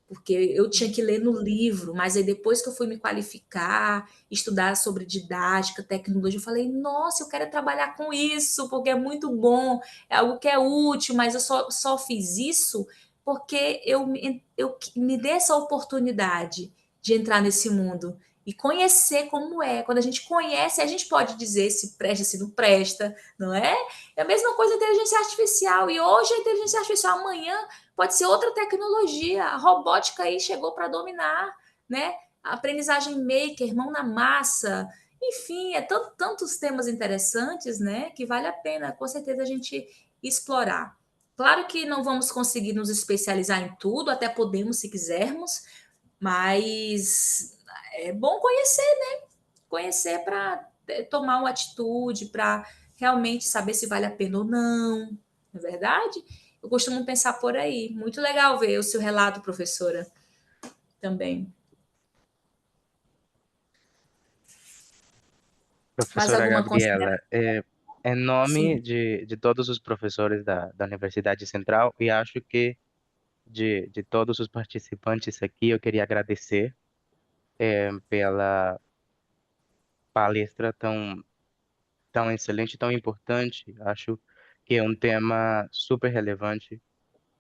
porque eu tinha que ler no livro, mas aí depois que eu fui me qualificar, estudar sobre didática, tecnologia, eu falei, nossa, eu quero trabalhar com isso, porque é muito bom, é algo que é útil, mas eu só fiz isso porque eu me dei essa oportunidade de entrar nesse mundo e conhecer como é. Quando a gente conhece, a gente pode dizer se presta, se não presta, não é? É a mesma coisa a inteligência artificial. E hoje a inteligência artificial, amanhã pode ser outra tecnologia. A robótica aí chegou para dominar, né? A aprendizagem maker, mão na massa. Enfim, tantos temas interessantes, né? Que vale a pena, com certeza, a gente explorar. Claro que não vamos conseguir nos especializar em tudo, até podemos se quisermos, mas é bom conhecer, né? Conhecer para tomar uma atitude, para realmente saber se vale a pena ou não, não é verdade? Eu costumo pensar por aí. Muito legal ver o seu relato, professora, também. Mais Professora alguma Gabriela, consideração? em nome Sim. de todos os professores da Universidade Central, e acho que de todos os participantes aqui, eu queria agradecer pela palestra tão excelente, tão importante. Acho que é um tema super relevante,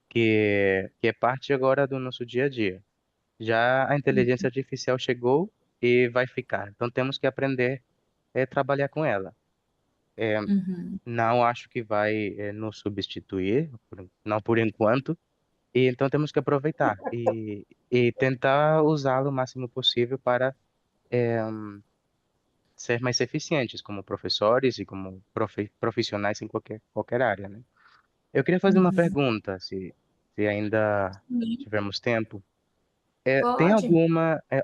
que é parte agora do nosso dia a dia. Já a inteligência artificial chegou e vai ficar, então temos que aprender a trabalhar com ela. Uhum, Não acho que vai nos substituir, não por enquanto, e então temos que aproveitar e tentar usá-lo o máximo possível para ser mais eficientes como professores e como profissionais em qualquer área, né? Eu queria fazer uma uhum. pergunta, se ainda Sim, tivermos tempo. Tem pode.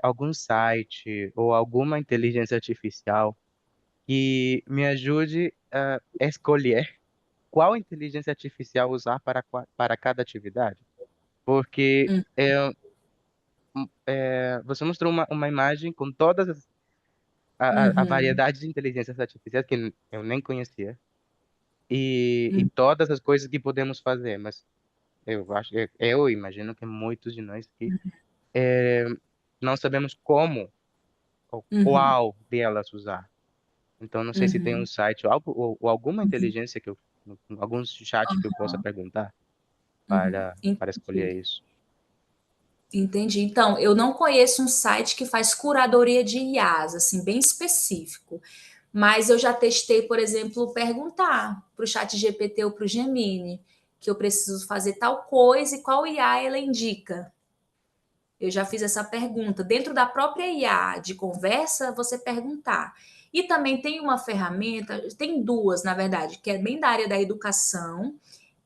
algum site ou alguma inteligência artificial que me ajude a escolher qual inteligência artificial usar para cada atividade? Porque Hum, você mostrou uma imagem com todas a uhum, variedade de inteligências artificiais que eu nem conhecia e uhum, todas as coisas que podemos fazer, mas eu imagino que muitos de nós que eh, não sabemos como ou uhum, qual delas usar. Então, não sei se tem um uhum, site ou algo ou alguma uhum, inteligência algum chat que eu possa perguntar uhum. para escolher Entendi. isso. Entendi. Então, eu não conheço um site que faz curadoria de IAs, assim, bem específico. Mas eu já testei, por exemplo, perguntar para o chat GPT ou para o Gemini que eu preciso fazer tal coisa e qual IA ela indica. Eu já fiz essa pergunta. Dentro da própria IA de conversa, você perguntar. E também tem uma ferramenta, tem duas, na verdade, que é bem da área da educação,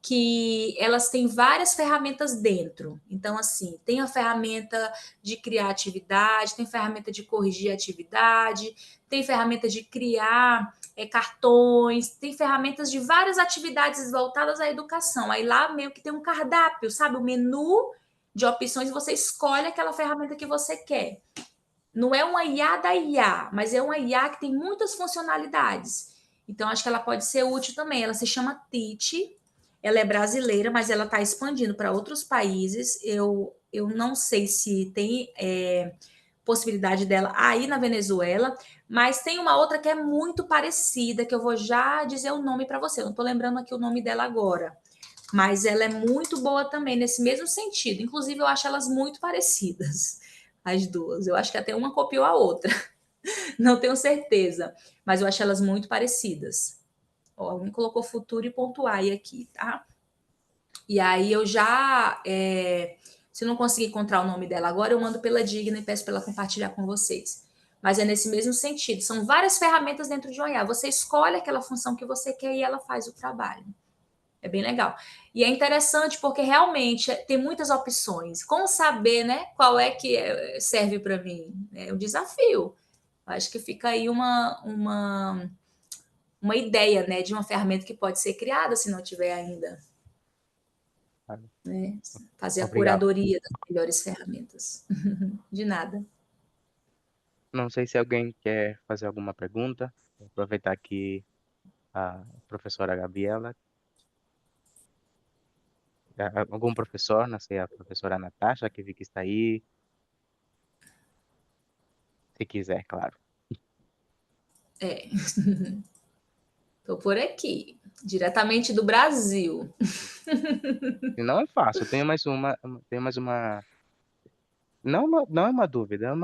que elas têm várias ferramentas dentro. Então, assim, tem a ferramenta de criar atividade, tem ferramenta de corrigir atividade, tem ferramenta de criar cartões, tem ferramentas de várias atividades voltadas à educação. Aí lá meio que tem um cardápio, sabe? O menu de opções, você escolhe aquela ferramenta que você quer. Não é uma IA da IA, mas é uma IA que tem muitas funcionalidades. Então, acho que ela pode ser útil também. Ela se chama Teach, ela é brasileira, mas ela está expandindo para outros países. Eu não sei se tem possibilidade dela aí na Venezuela, mas tem uma outra que é muito parecida, que eu vou já dizer o nome para você. Eu não estou lembrando aqui o nome dela agora, mas ela é muito boa também nesse mesmo sentido. Inclusive, eu acho elas muito parecidas, as duas. Eu acho que até uma copiou a outra, não tenho certeza, mas eu acho elas muito parecidas. Ó, alguém colocou futuro e ponto AI aqui, tá? E aí eu já, se não conseguir encontrar o nome dela agora, eu mando pela Digna e peço para ela compartilhar com vocês. Mas é nesse mesmo sentido. São várias ferramentas dentro de um IA. Você escolhe aquela função que você quer e ela faz o trabalho. É bem legal. E é interessante porque realmente tem muitas opções. Como saber, né, qual é que serve para mim? É um desafio. Acho que fica aí uma ideia, né, de uma ferramenta que pode ser criada se não tiver ainda, Sabe? né? Fazer a Obrigado. curadoria das melhores ferramentas. De nada. Não sei se alguém quer fazer alguma pergunta. Vou aproveitar que a professora Gabriela, algum professor, não sei, a professora Natasha, que vi que está aí, se quiser, claro. É, tô por aqui, diretamente do Brasil. Se não é fácil, tenho mais uma, não é uma dúvida,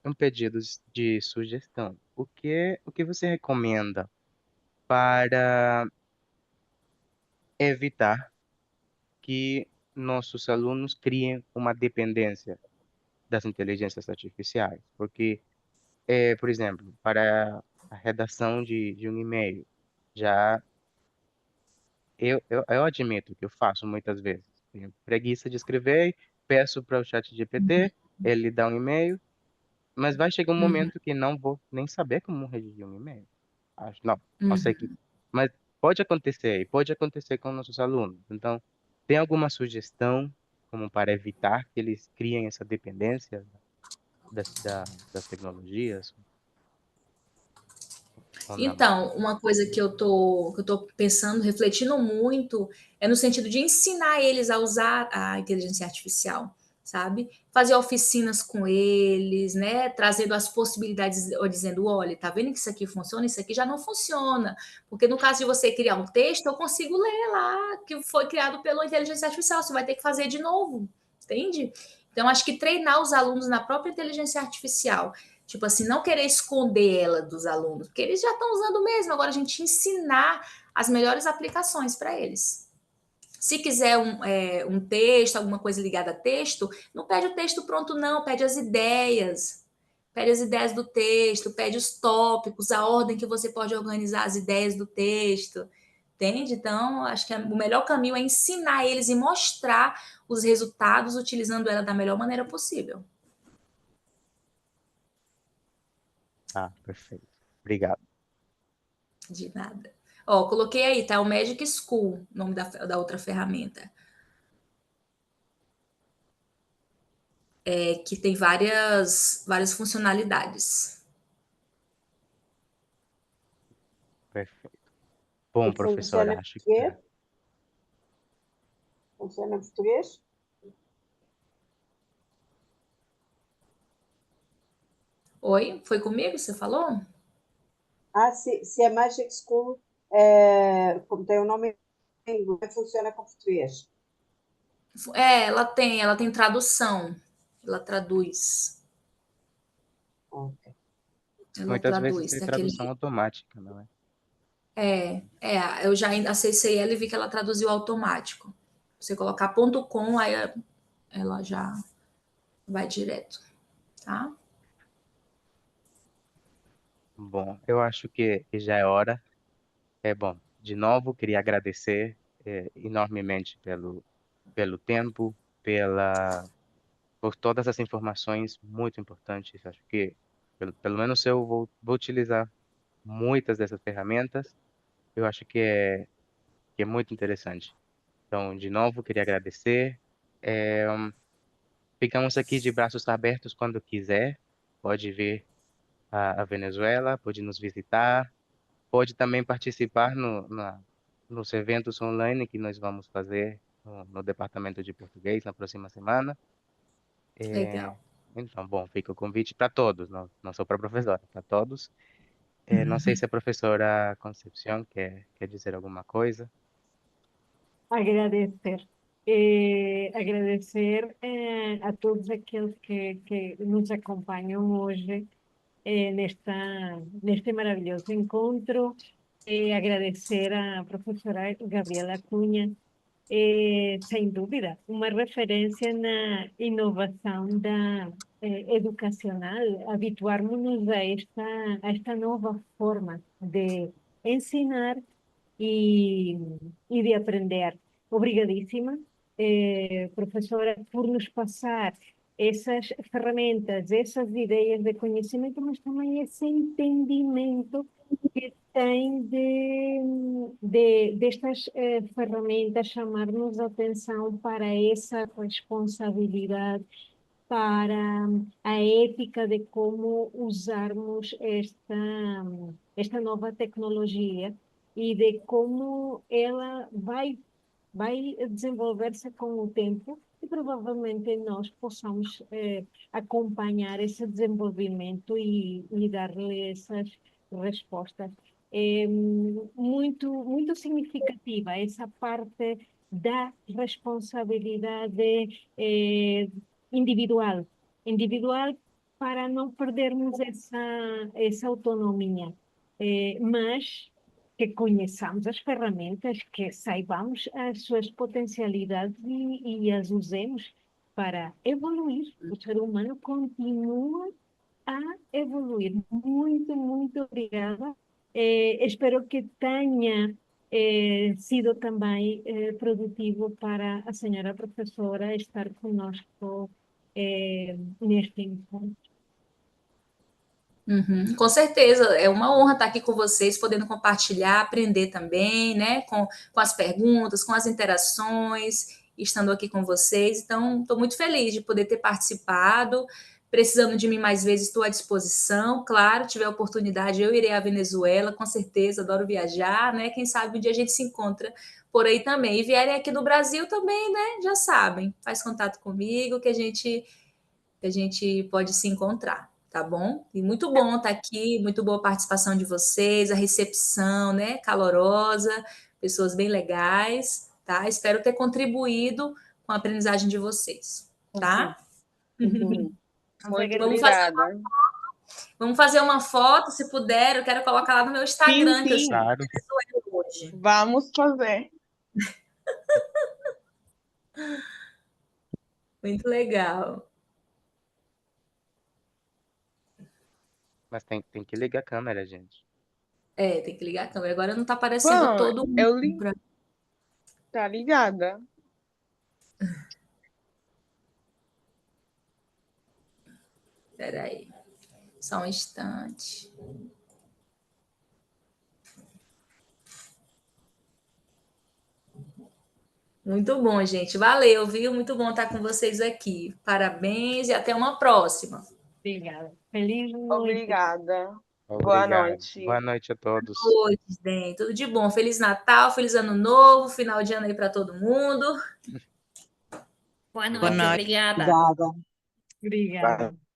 um pedido de sugestão. O que você recomenda para evitar que nossos alunos criem uma dependência das inteligências artificiais? Porque, por exemplo, para a redação de um e-mail, já eu admito que eu faço muitas vezes. Tenho preguiça de escrever, peço para o chat GPT, ele dá um e-mail, mas vai chegar um Uhum, momento que não vou nem saber como redigir um e-mail. Acho, não sei uhum. que, mas pode acontecer, e pode acontecer com nossos alunos. Então, tem alguma sugestão como para evitar que eles criem essa dependência das tecnologias? ou não? Então, uma coisa que eu tô pensando, refletindo muito, é no sentido de ensinar eles a usar a inteligência artificial, sabe? Fazer oficinas com eles, né? Trazendo as possibilidades, ou dizendo, olha, tá vendo que isso aqui funciona, isso aqui já não funciona. Porque no caso de você criar um texto, eu consigo ler lá que foi criado pela inteligência artificial, você vai ter que fazer de novo, entende? Então, acho que treinar os alunos na própria inteligência artificial, tipo assim, não querer esconder ela dos alunos, porque eles já estão usando mesmo. Agora a gente ensinar as melhores aplicações para eles. Se quiser um texto, alguma coisa ligada a texto, não pede o texto pronto, não, pede as ideias. Pede as ideias do texto, pede os tópicos, a ordem que você pode organizar as ideias do texto. Entende? Então, acho que o melhor caminho é ensinar eles e mostrar os resultados utilizando ela da melhor maneira possível. Ah, perfeito. Obrigado. De nada. Ó, coloquei aí, tá? O Magic School, nome da outra ferramenta. Que tem várias funcionalidades. Perfeito. Bom, E professora, funciona em acho que português? Funciona em português? Oi, foi comigo? Você falou? Se a Magic School, como tem o nome em inglês, funciona com português. Ela tem tradução. Ela traduz. Ok. Ela muitas vezes traduz tem daquele. tradução automática, não é? Eu já acessei ela e vi que ela traduziu automático. Você colocar ponto .com, aí ela já vai direto, tá? Bom, eu acho que já é hora. É bom. De novo, queria agradecer enormemente pelo tempo, por todas as informações muito importantes. Acho que, pelo menos eu vou utilizar muitas dessas ferramentas. Eu acho que é muito interessante. Então, de novo, queria agradecer. É, ficamos aqui de braços abertos quando quiser. Pode vir a Venezuela, pode nos visitar, pode também participar nos eventos online que nós vamos fazer no Departamento de Português na próxima semana. É, Legal. então, bom, fica o convite para todos, não só para a professora, para todos. Não sei se a professora Concepción quer dizer alguma coisa. Agradecer. Agradecer a todos aqueles que nos acompanham hoje neste maravilhoso encontro. Agradecer à professora Gabriela Cunha, sem dúvida, uma referência na inovação educacional, habituarmos-nos a esta nova forma de ensinar e, e de aprender. Obrigadíssima, professora, por nos passar essas ferramentas, essas ideias de conhecimento, mas também esse entendimento que tem destas ferramentas, chamar-nos a atenção para essa responsabilidade, para a ética de como usarmos esta nova tecnologia e de como ela vai desenvolver-se com o tempo e provavelmente nós possamos acompanhar esse desenvolvimento e dar-lhe essas respostas. É muito significativa essa parte da responsabilidade individual, individual para não perdermos essa autonomia, mas que conheçamos as ferramentas, que saibamos as suas potencialidades e as usemos para evoluir. O ser humano continua a evoluir. Muito obrigada. Espero que tenha sido também produtivo para a senhora professora estar conosco neste encontro. Uhum, com certeza, é uma honra estar aqui com vocês, podendo compartilhar, aprender também, né? Com as perguntas, com as interações, estando aqui com vocês. Então, estou muito feliz de poder ter participado, Precisando de mim mais vezes, estou à disposição. Claro, tiver oportunidade, eu irei à Venezuela, com certeza, adoro viajar, né? Quem sabe um dia a gente se encontra por aí também. E vierem aqui do Brasil também, né? Já sabem, faz contato comigo que a gente pode se encontrar, tá bom? E muito bom estar aqui, muito boa a participação de vocês, a recepção, né? Calorosa, pessoas bem legais, tá? Espero ter contribuído com a aprendizagem de vocês, tá? Muito Obrigada. Vamos fazer uma foto, se puder. Eu quero colocar lá no meu Instagram, que eu estou Claro. na Venezuela hoje. Vamos fazer. Muito legal. Mas tem que ligar a câmera, gente. É, tem que ligar a câmera. Agora não está aparecendo Bom, todo mundo. eu li. Tá ligada? Espera aí. Só um instante. Muito bom, gente. Valeu, viu? Muito bom estar com vocês aqui. Parabéns e até uma próxima. Obrigada. Feliz noite. Obrigada. Boa Obrigado. noite. Boa noite a todos. Oi, bem, tudo de bom. Feliz Natal, feliz Ano Novo, final de ano aí para todo mundo. Boa Boa noite, noite. obrigada. Obrigada. Obrigada.